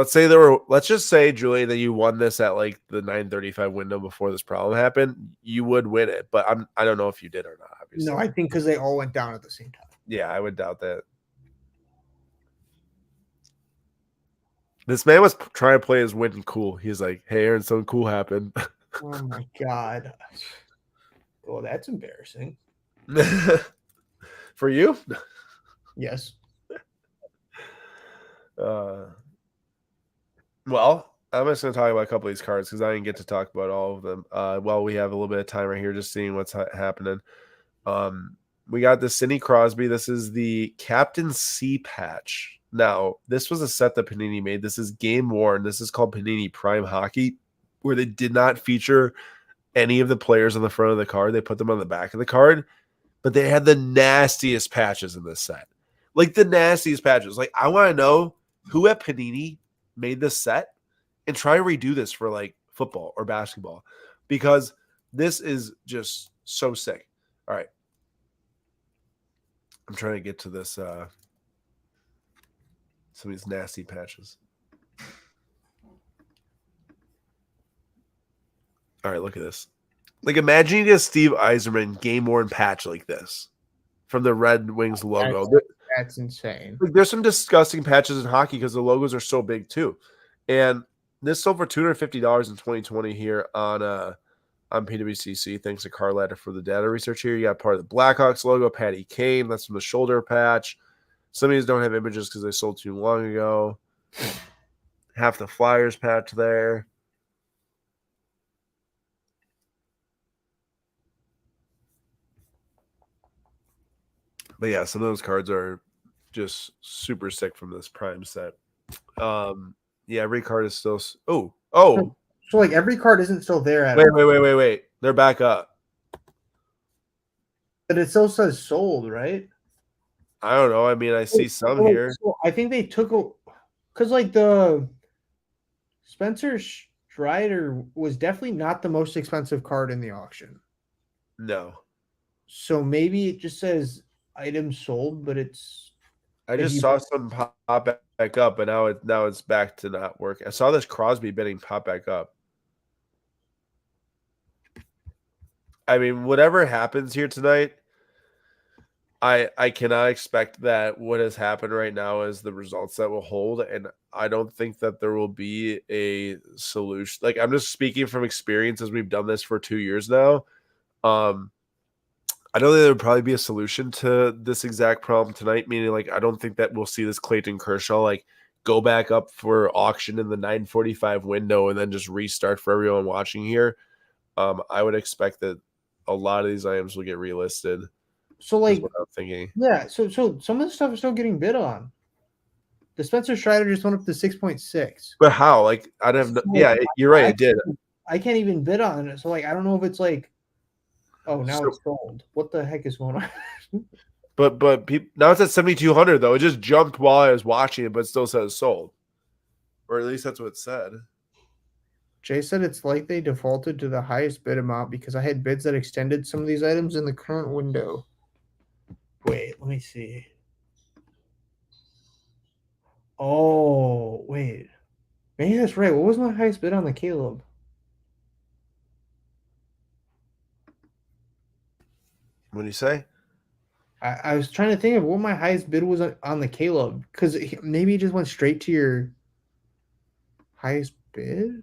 let's just say, Julian, that you won this at like the 9:35 window before this problem happened. You would win it, but I don't know if you did or not. Obviously, No, I think because they all went down at the same time. Yeah, I would doubt that. This man was trying to play his win cool. He's like, "Hey, Aaron, something cool happened." Oh my god. Well, that's embarrassing. For you? Yes. Well, I'm just going to talk about a couple of these cards because I didn't get to talk about all of them. Well, we have a little bit of time right here just seeing what's happening. We got the Sidney Crosby. This is the Captain C patch. Now, this was a set that Panini made. This is game worn. This is called Panini Prime Hockey, where they did not feature any of the players on the front of the card. They put them on the back of the card, but they had the nastiest patches in this set. Like the nastiest patches. Like I want to know who at Panini made this set and try to redo this for like football or basketball, because this is just so sick. All right. I'm trying to get to this. Some of these nasty patches. All right, look at this. Like, imagine you get a Steve Yzerman game-worn patch like this from the Red Wings logo. That's insane. Like, there's some disgusting patches in hockey because the logos are so big too. And this sold for $250 in 2020 here on PWCC. Thanks to Carl for the data research here. You got part of the Blackhawks logo, Patty Kane. That's from the shoulder patch. Some of these don't have images because they sold too long ago. Half the Flyers patch there. But yeah, some of those cards are just super sick from this prime set. Yeah, every card is still. Oh. So like every card isn't still there at Wait. They're back up. But it still says sold, right? I don't know. I mean, I see some here. So I think they took because like the Spencer Strider was definitely not the most expensive card in the auction. No. So maybe it just says items sold, but it's. I just saw some pop back up, but now it's back to not work. I saw this Crosby bidding pop back up. I mean, whatever happens here tonight, I cannot expect that what has happened right now is the results that will hold, and I don't think that there will be a solution. Like, I'm just speaking from experience as we've done this for 2 years now. I don't think there would probably be a solution to this exact problem tonight, meaning like I don't think that we'll see this Clayton Kershaw like go back up for auction in the 9:45 window and then just restart for everyone watching here. I would expect that a lot of these items will get relisted. So like what I'm thinking. Yeah, so some of the stuff is still getting bid on. The Spencer Strider just went up to 6.6. But how? Like I don't have yeah, you're right, it did. I can't even bid on it. So like I don't know if it's like now it's sold. What the heck is going on? But now it's at 7,200 though. It just jumped while I was watching it, but still says sold. Or at least that's what it said. Jay said it's like they defaulted to the highest bid amount because I had bids that extended some of these items in the current window. Wait, let me see. Oh, wait. Maybe that's right. What was my highest bid on the Caleb? What do you say? I was trying to think of what my highest bid was on the Caleb because maybe it just went straight to your highest bid.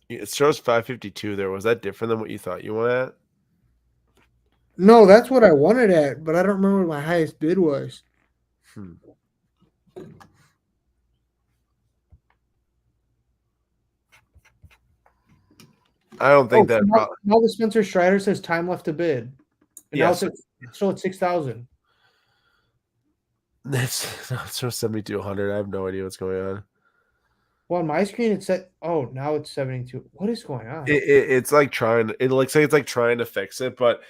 It shows 552 there. Was that different than what you thought you wanted at? No, that's what I wanted at, but I don't remember what my highest bid was. I don't think that. Now the Spencer Strider says time left to bid. And now it's still at 6,000. It's 7,200. I have no idea what's going on. Well, on my screen it said, now it's 72. What is going on? It's like it looks like it's like trying to fix it, but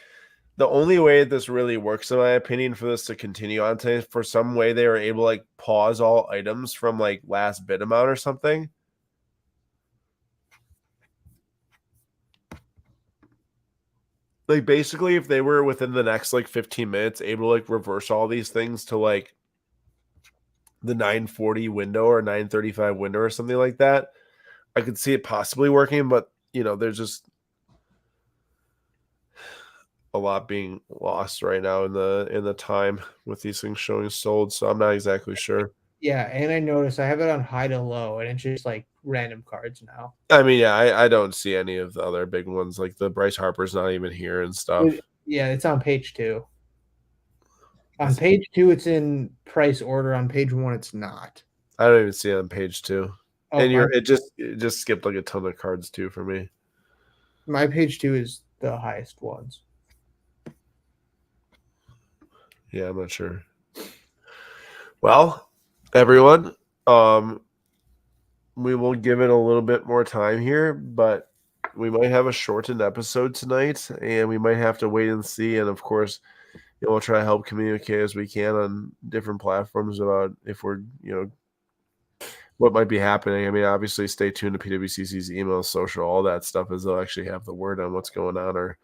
the only way this really works, in my opinion, for this to continue on today, for some way they were able to like pause all items from like last bid amount or something. Like basically if they were within the next like 15 minutes able to like reverse all these things to like the 9:40 window or 9:35 window or something like that, I could see it possibly working, but there's just a lot being lost right now in the time with these things showing sold, so I'm not exactly sure. Yeah, and I noticed I have it on high to low, and it's just like random cards now. I mean, yeah, I don't see any of the other big ones, like the Bryce Harper's not even here and stuff. It's on page 2. On page 2, it's in price order. On page 1, it's not. I don't even see it on page 2. And it just skipped like a ton of cards too for me. My page 2 is the highest ones. Yeah, I'm not sure. Well, everyone, we will give it a little bit more time here, but we might have a shortened episode tonight, and we might have to wait and see. And of course, we'll try to help communicate as we can on different platforms about if we're, what might be happening. I mean, obviously, stay tuned to PWCC's email, social, all that stuff, as they'll actually have the word on what's going on or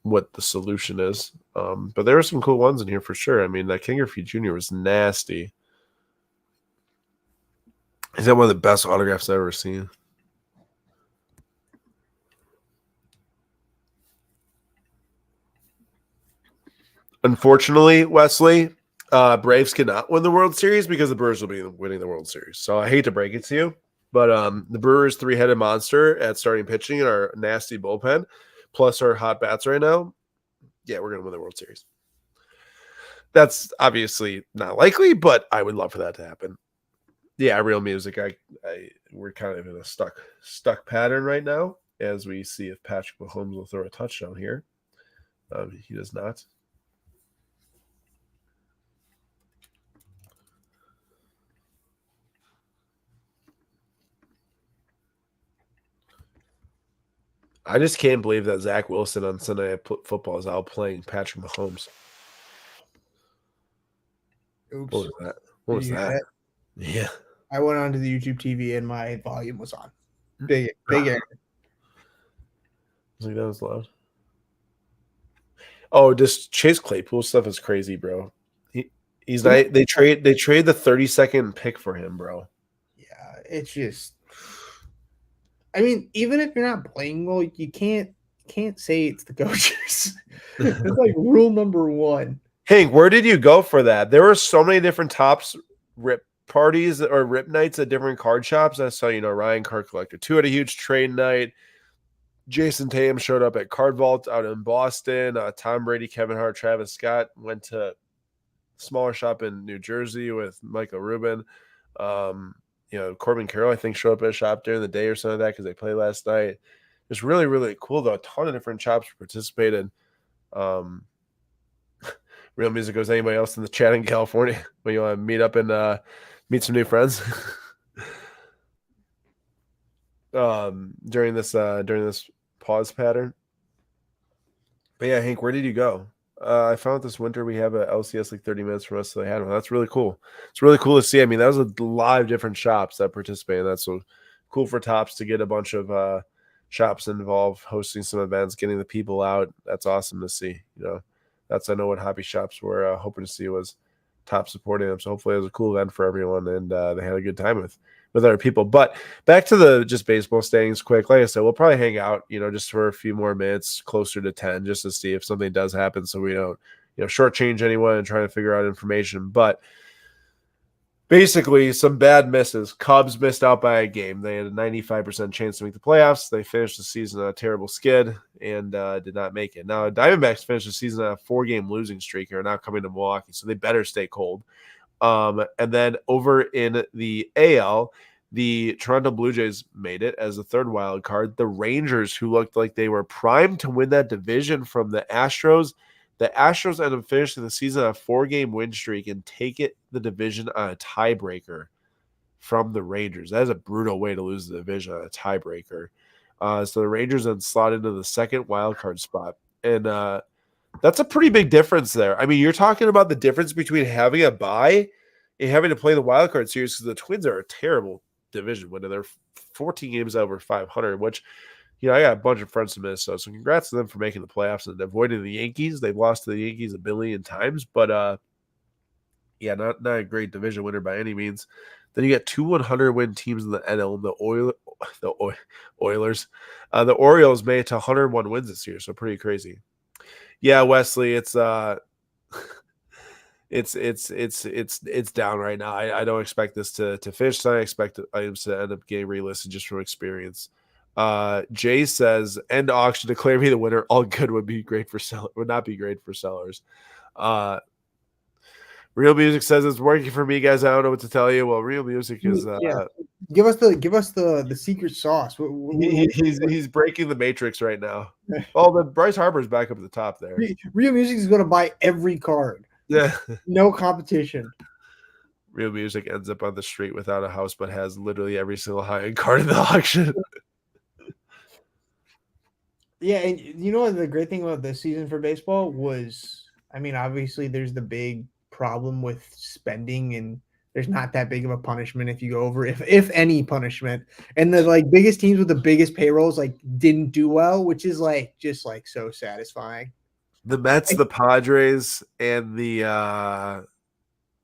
what the solution is. But there are some cool ones in here for sure. I mean, that King Griffey Jr. was nasty. He's got one of the best autographs I've ever seen. Unfortunately, Wesley, Braves cannot win the World Series because the Brewers will be winning the World Series. So I hate to break it to you, but the Brewers' three-headed monster at starting pitching and our nasty bullpen, plus our hot bats right now, yeah, we're going to win the World Series. That's obviously not likely, but I would love for that to happen. Yeah, real music. We're kind of in a stuck pattern right now as we see if Patrick Mahomes will throw a touchdown here. He does not. I just can't believe that Zach Wilson on Sunday Night Football is out playing Patrick Mahomes. Oops. What was that? What was that? Yeah. I went onto the YouTube TV and my volume was on. Big error. I was like, that was loud. Oh, just Chase Claypool stuff is crazy, bro. He's not. They trade the 32nd pick for him, bro. Yeah, it's just. I mean, even if you're not playing well, you can't say it's the coaches. It's like rule number one. Hank, where did you go for that? There were so many different Tops rip parties or rip nights at different card shops. I saw, Ryan Card Collector 2 had a huge trade night. Jason Tatum showed up at Card Vault out in Boston. Tom Brady, Kevin Hart, Travis Scott went to a smaller shop in New Jersey with Michael Rubin. Corbin Carroll, I think, showed up at a shop during the day or something like that because they played last night. It was really, really cool, though. A ton of different shops participated. Real Music goes, anybody else in the chat in California when you want to meet up and meet some new friends during this pause pattern. But yeah, Hank, where did you go? I found this winter we have a LCS like 30 minutes from us, so they had one. That's really cool. It's really cool to see. I mean, that was a lot of different shops that participated. That's so cool for Tops to get a bunch of shops involved, hosting some events, getting the people out. That's awesome to see. I know what hobby shops were hoping to see was Top supporting them. So hopefully it was a cool event for everyone, and they had a good time with other people. But back to the just baseball standings quick. Like I said, we'll probably hang out, just for a few more minutes closer to 10 just to see if something does happen so we don't, shortchange anyone and trying to figure out information. But basically some bad misses. Cubs missed out by a game. They had a 95% chance to make the playoffs. They finished the season on a terrible skid and did not make it. Now, Diamondbacks finished the season on a 4-game losing streak and are now coming to Milwaukee, so they better stay cold. And then over in the AL, the Toronto Blue Jays made it as the third wild card. The Rangers, who looked like they were primed to win that division from the Astros end up finishing the season on a 4-game win streak and take the division on a tiebreaker from the Rangers. That is a brutal way to lose the division on a tiebreaker. So the Rangers then slot into the second wild card spot. And that's a pretty big difference there. I mean, you're talking about the difference between having a bye and having to play the wild card series because the Twins are a terrible division winner. They're 14 games over 500, which, I got a bunch of friends from Minnesota, so congrats to them for making the playoffs and avoiding the Yankees. They've lost to the Yankees a billion times, but not a great division winner by any means. Then you got 2 100-win teams in the NL, the Oilers. The Orioles made it to 101 wins this year, so pretty crazy. Yeah, Wesley, it's it's down right now. I don't expect this to finish. So I expect items to end up getting relisted just from experience. Jay says, end auction, declare me the winner. All good would not be great for sellers. Real Music says it's working for me, guys. I don't know what to tell you. Well, Real Music is give us the secret sauce. He's breaking the matrix right now. Oh, the Bryce Harper's back up at the top there. Real Music is going to buy every card. Yeah, no competition. Real Music ends up on the street without a house, but has literally every single high-end card in the auction. Yeah, and you know what the great thing about this season for baseball was? I mean, obviously there's the big problem with spending, and there's not that big of a punishment if you go over, if any punishment. And the biggest teams with the biggest payrolls didn't do well, which is just so satisfying. The Mets, the Padres, and the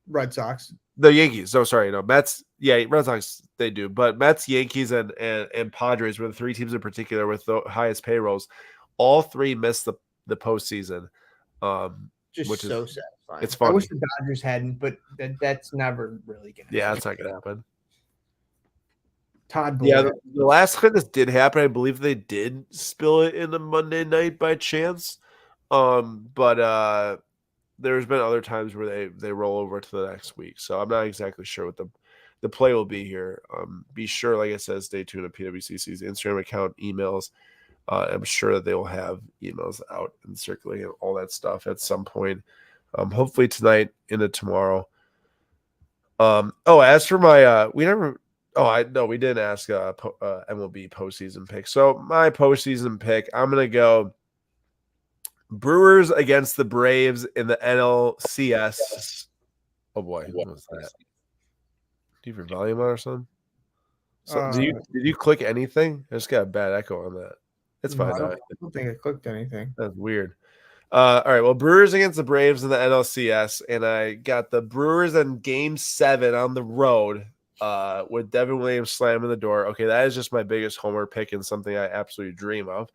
Red Sox. The Yankees. Oh, sorry, no Mets. Yeah, Red Sox they do, but Mets, Yankees, and Padres were the three teams in particular with the highest payrolls. All three missed the postseason, which Just is so satisfying. it's I wish funny. the Dodgers hadn't, but that's never really gonna Yeah, happen. that's not gonna happen. Todd Yeah, Boyd. the last time this did happen, I believe they did spill it in a Monday night by chance. But there's been other times where they roll over to the next week. So I'm not exactly sure what the play will be here. Be sure, like I said, stay tuned to PWCC's Instagram account, emails. I'm sure that they will have emails out and circulating and all that stuff at some point. Hopefully tonight into tomorrow. As for my we never we didn't ask MLB postseason pick. So my postseason pick, I'm gonna go Brewers against the Braves in the NLCS. Oh boy, what was that? Do you have your volume on or something? So did you click anything? I just got a bad echo on that. It's No, fine. I don't think I clicked anything. That's weird. All right. Well, Brewers against the Braves in the NLCS, and I got the Brewers in Game 7 on the road with Devin Williams slamming the door. Okay, that is just my biggest homer pick and something I absolutely dream of.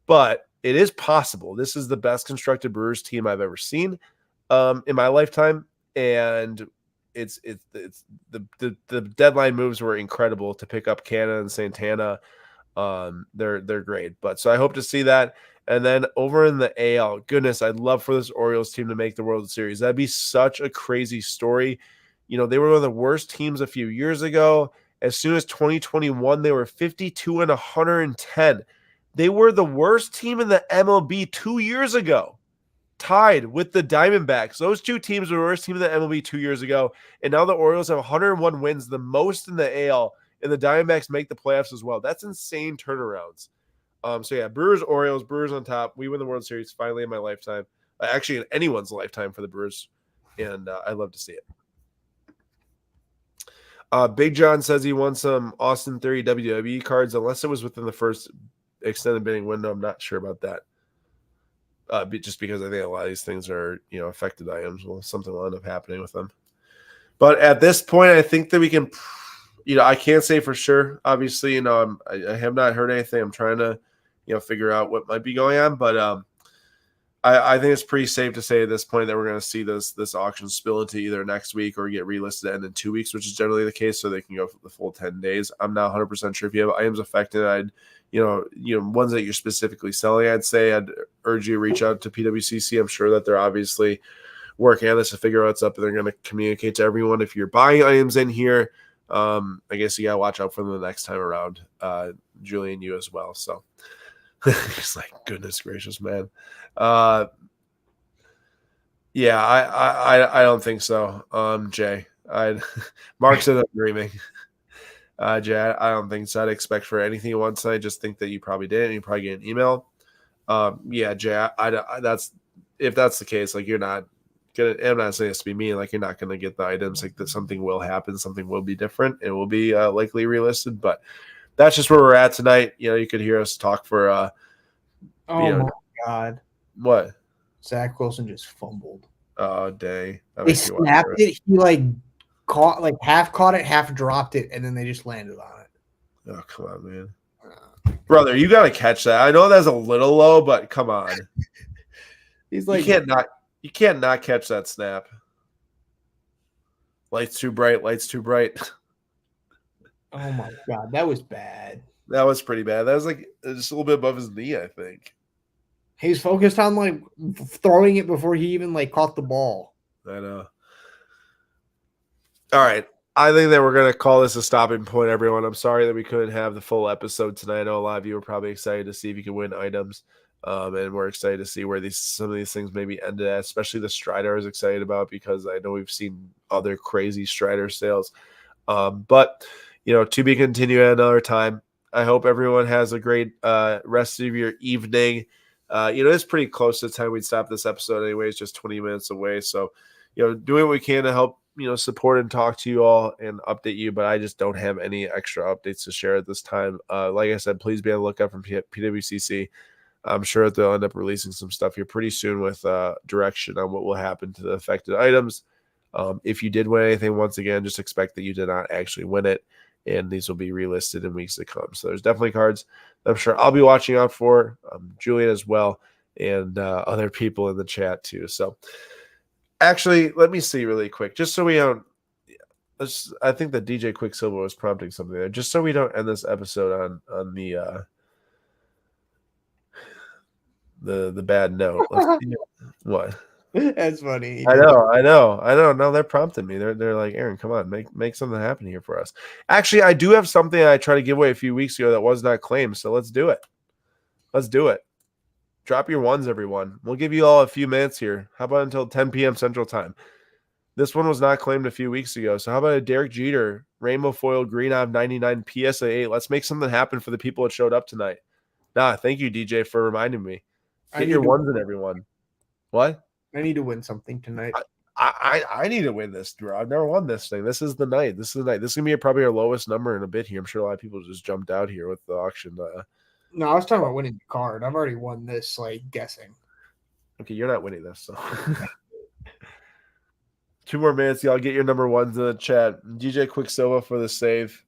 But it is possible. This is the best constructed Brewers team I've ever seen in my lifetime, and it's the deadline moves were incredible to pick up Canna and Santana. They're great, but so I hope to see that. And then over in the AL, goodness, I'd love for this Orioles team to make the World Series. That'd be such a crazy story. You know, they were one of the worst teams a few years ago. As soon as 2021, they were 52 and 110. They were the worst team in the MLB 2 years ago, tied with the Diamondbacks. Those two teams were the worst team in the MLB 2 years ago. And now the Orioles have 101 wins, the most in the AL, and the Diamondbacks make the playoffs as well. That's insane turnarounds. So yeah, Brewers, Orioles, Brewers on top. We win the World Series finally in my lifetime. Actually, in anyone's lifetime for the Brewers, and I love to see it. Big John says he wants some Austin Theory WWE cards, unless it was within the first extended bidding window. I'm not sure about that. Just because I think a lot of these things are, affected items. Well, something will end up happening with them. But at this point, I think that we can, I can't say for sure. Obviously, I have not heard anything. I'm trying to, figure out what might be going on. But I think it's pretty safe to say at this point that we're going to see this auction spill into either next week or get relisted and in 2 weeks, which is generally the case. So they can go for the full 10 days. I'm not 100% sure if you have items affected. I'd, ones that you're specifically selling, I'd say I'd urge you to reach out to PWCC. I'm sure that they're obviously working on this to figure out what's up, and they're going to communicate to everyone. If you're buying items in here, I guess you got to watch out for them the next time around. Julian, you as well. So he's like, goodness gracious, man. Yeah, I don't think so. Jay, Mark said I'm dreaming. Jay, I don't think so. I'd expect for anything you want to say. I just think that you probably did, and you probably get an email. Yeah, Jay, that's if that's the case. Like, you're not gonna. I'm not saying this to be mean. Like, you're not gonna get the items. Like, that something will happen. Something will be different. It will be likely relisted. But that's just where we're at tonight. You could hear us talk for. My God! What? Zach Wilson just fumbled. Oh, dang! They snapped it. He half caught it, half dropped it, and then they just landed on it. Oh, come on, man. Brother, you got to catch that. I know that's a little low, but come on. He's like, you can't not catch that snap. Lights too bright. Oh my God, that was bad. That was pretty bad. That was like just a little bit above his knee, I think. He's focused on throwing it before he even caught the ball. I know. All right. I think that we're going to call this a stopping point, everyone. I'm sorry that we couldn't have the full episode tonight. I know a lot of you were probably excited to see if you could win items. And we're excited to see where some of these things maybe ended at, especially the Strider I was excited about because I know we've seen other crazy Strider sales. But, to be continued at another time. I hope everyone has a great rest of your evening. It's pretty close to the time we'd stop this episode anyway. It's just 20 minutes away. So, doing what we can to help, support and talk to you all and update you. But I just don't have any extra updates to share at this time. Like I said, please be on the lookout from PWCC. I'm sure that they'll end up releasing some stuff here pretty soon with direction on what will happen to the affected items. If you did win anything, once again, just expect that you did not actually win it, and these will be relisted in weeks to come. So there's definitely cards I'm sure I'll be watching out for, Julian as well, and other people in the chat too. So actually, let me see really quick, just so we don't. I think that DJ Quicksilver was prompting something there, just so we don't end this episode on the bad note. Let's see what. That's funny. I know. No, they're prompting me. They're like, Aaron, come on, make something happen here for us. Actually, I do have something I tried to give away a few weeks ago that was not claimed, so let's do it. Let's do it. Drop your ones, everyone. We'll give you all a few minutes here. How about until 10 p.m. Central Time? This one was not claimed a few weeks ago. So how about a Derek Jeter Rainbow Foil Green Eye 99 PSA 8? Let's make something happen for the people that showed up tonight. Thank you, DJ, for reminding me. Get your ones in, everyone. What? I need to win something tonight. I need to win this, bro. I've never won this thing. This is the night. This is going to be probably our lowest number in a bit here. I'm sure a lot of people just jumped out here with the auction. No, I was talking about winning the card. I've already won this, guessing. Okay, you're not winning this, so. 2 more minutes, y'all. Get your number ones in the chat. DJ Quicksilver for the save.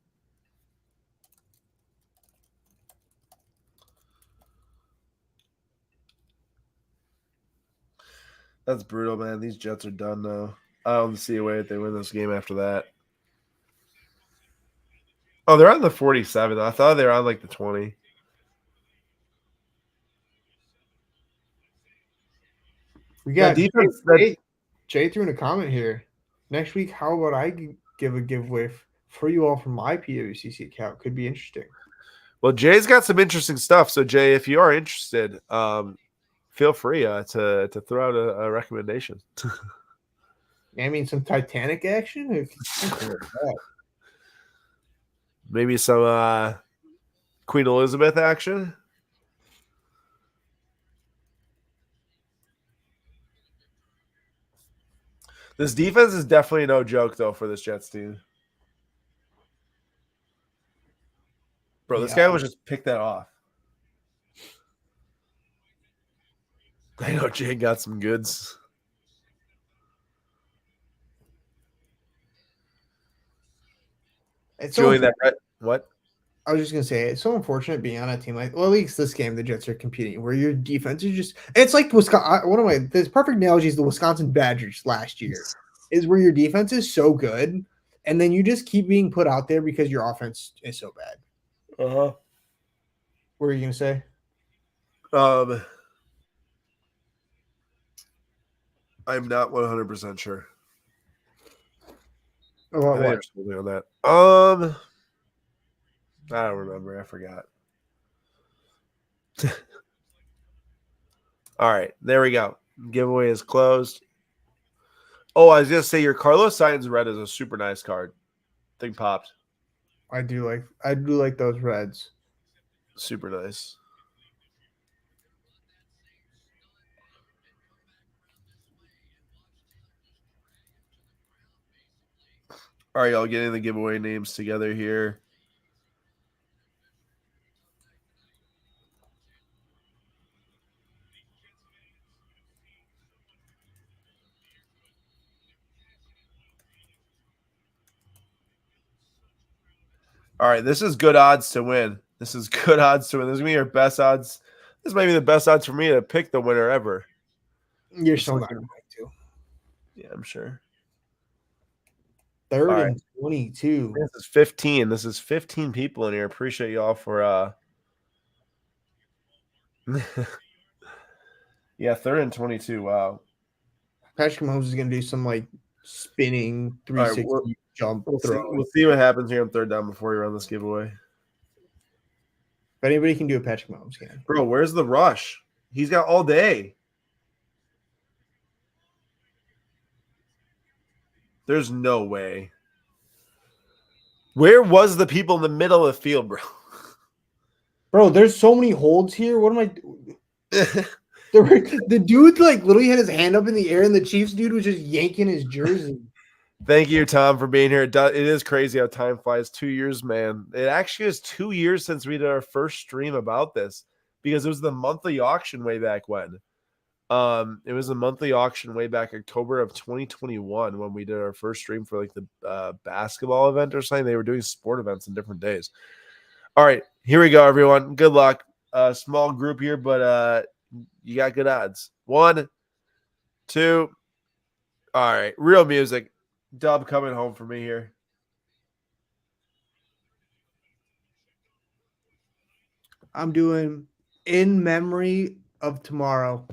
That's brutal, man. These Jets are done now. I don't see a way that they win this game after that. Oh, they're on the 47. I thought they were on the 20. We got defense. Jay threw in a comment here. Next week, how about I give a giveaway for you all from my PWCC account? Could be interesting. Well, Jay's got some interesting stuff. So, Jay, if you are interested, feel free to throw out a recommendation. I mean, some Titanic action? Maybe some Queen Elizabeth action? This defense is definitely no joke, though, for this Jets team. Bro, this guy was just pick that off. I know Jay got some goods. It's Julian, what? I was just gonna say it's so unfortunate being on a team at least this game the Jets are competing where your defense is just it's like Wisconsin. This perfect analogy is the Wisconsin Badgers last year is where your defense is so good and then you just keep being put out there because your offense is so bad. What were you gonna say? I'm not 100% sure. About what? On that. I don't remember. I forgot. All right, there we go. Giveaway is closed. Oh, I was gonna say your Carlos Sainz red is a super nice card. Thing popped. I do like those reds. Super nice. All right, y'all getting the giveaway names together here. All right, this is good odds to win. This is good odds to win. This is going to be your best odds. This might be the best odds for me to pick the winner ever. You're still not going to. Yeah, I'm sure. 3rd and 22. This is 15. This is 15 people in here. Appreciate y'all for yeah, 3rd and 22. Wow. Patrick Mahomes is going to do some spinning 360 jump throw. We'll see what happens here on 3rd down before we run this giveaway. If anybody can do it, Patrick Mahomes can. Bro, where's the rush? He's got all day. There's no way. Where was the people in the middle of the field, bro? Bro, there's so many holds here. What am I doing? The dude literally had his hand up in the air, and the Chiefs dude was just yanking his jersey. Thank you, Tom, for being here. It is crazy how time flies. 2 years, man. It actually is 2 years since we did our first stream about this because it was the monthly auction way back when. It was a monthly auction way back October of 2021 when we did our first stream for like the basketball event or something. They were doing sport events on different days. All right, here we go, everyone. Good luck. Small group here, but you got good odds. 1, 2. All right, real music. Dub coming home for me here. I'm doing In Memory of Tomorrow.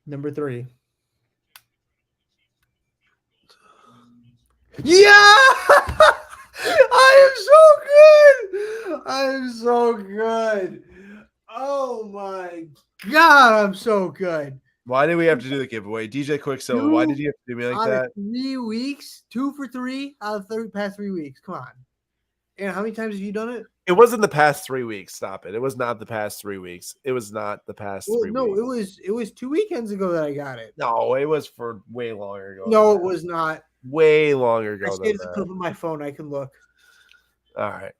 Number 3. Yeah! I am so good. Oh my God, I'm so good. Why did we have to do the giveaway? DJ Quicksilver, why did you have to do me like out that? of 3 weeks, 2 for 3 out of the past 3 weeks. Come on. And how many times have you done it? It wasn't the past 3 weeks. Stop it. It was not the past 3 weeks. It was not the past 3 No, weeks. it was 2 weekends ago that I got it. No, it was for way longer ago. No, it was not. Way longer ago I than saved the that. clip on my phone. I can look. All right.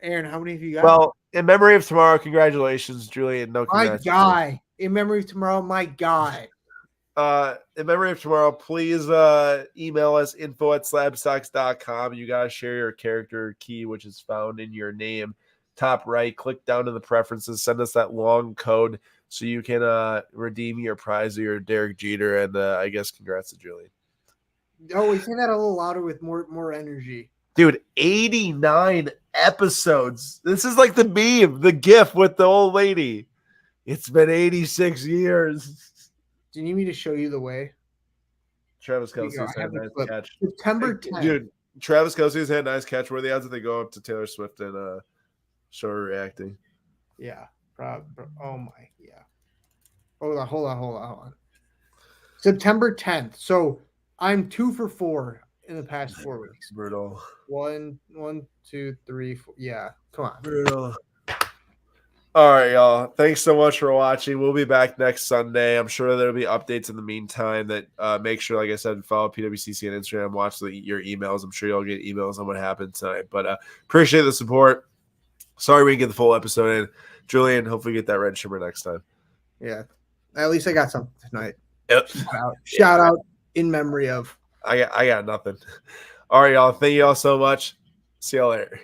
Aaron, how many have you got? Well, in memory of tomorrow, congratulations, Julian. No, My congrats. guy. In memory of tomorrow, my guy. In memory of tomorrow, please email us info@slabstocks.com. You gotta share your character key, which is found in your name, top right. Click down to the preferences, send us that long code so you can redeem your prize of your Derek Jeter, and I guess congrats to Julian. Oh, we say that a little louder with more energy. Dude, 89 episodes. This is like the meme, the gif with the old lady. It's been 86 years. Do you need me to show you the way? Travis Kelce's had a nice catch. September 10th. Dude, Travis Kelce's had a nice catch. What are the odds that they go up to Taylor Swift and show her reacting? Yeah. Oh my. Yeah. Hold on. September 10th. So I'm 2 for 4 in the past 4 weeks. Brutal. 1, 2, 3, 4. Yeah. Come on. Brutal. All right, y'all. Thanks so much for watching. We'll be back next Sunday. I'm sure there'll be updates in the meantime. That make sure, like I said, follow PWCC on Instagram. Watch your emails. I'm sure you'll get emails on what happened tonight. But appreciate the support. Sorry we didn't get the full episode in. Julian, hopefully get that red shimmer next time. Yeah. At least I got something tonight. Yep. Shout out in memory of. I got nothing. All right, y'all. Thank you all so much. See y'all later.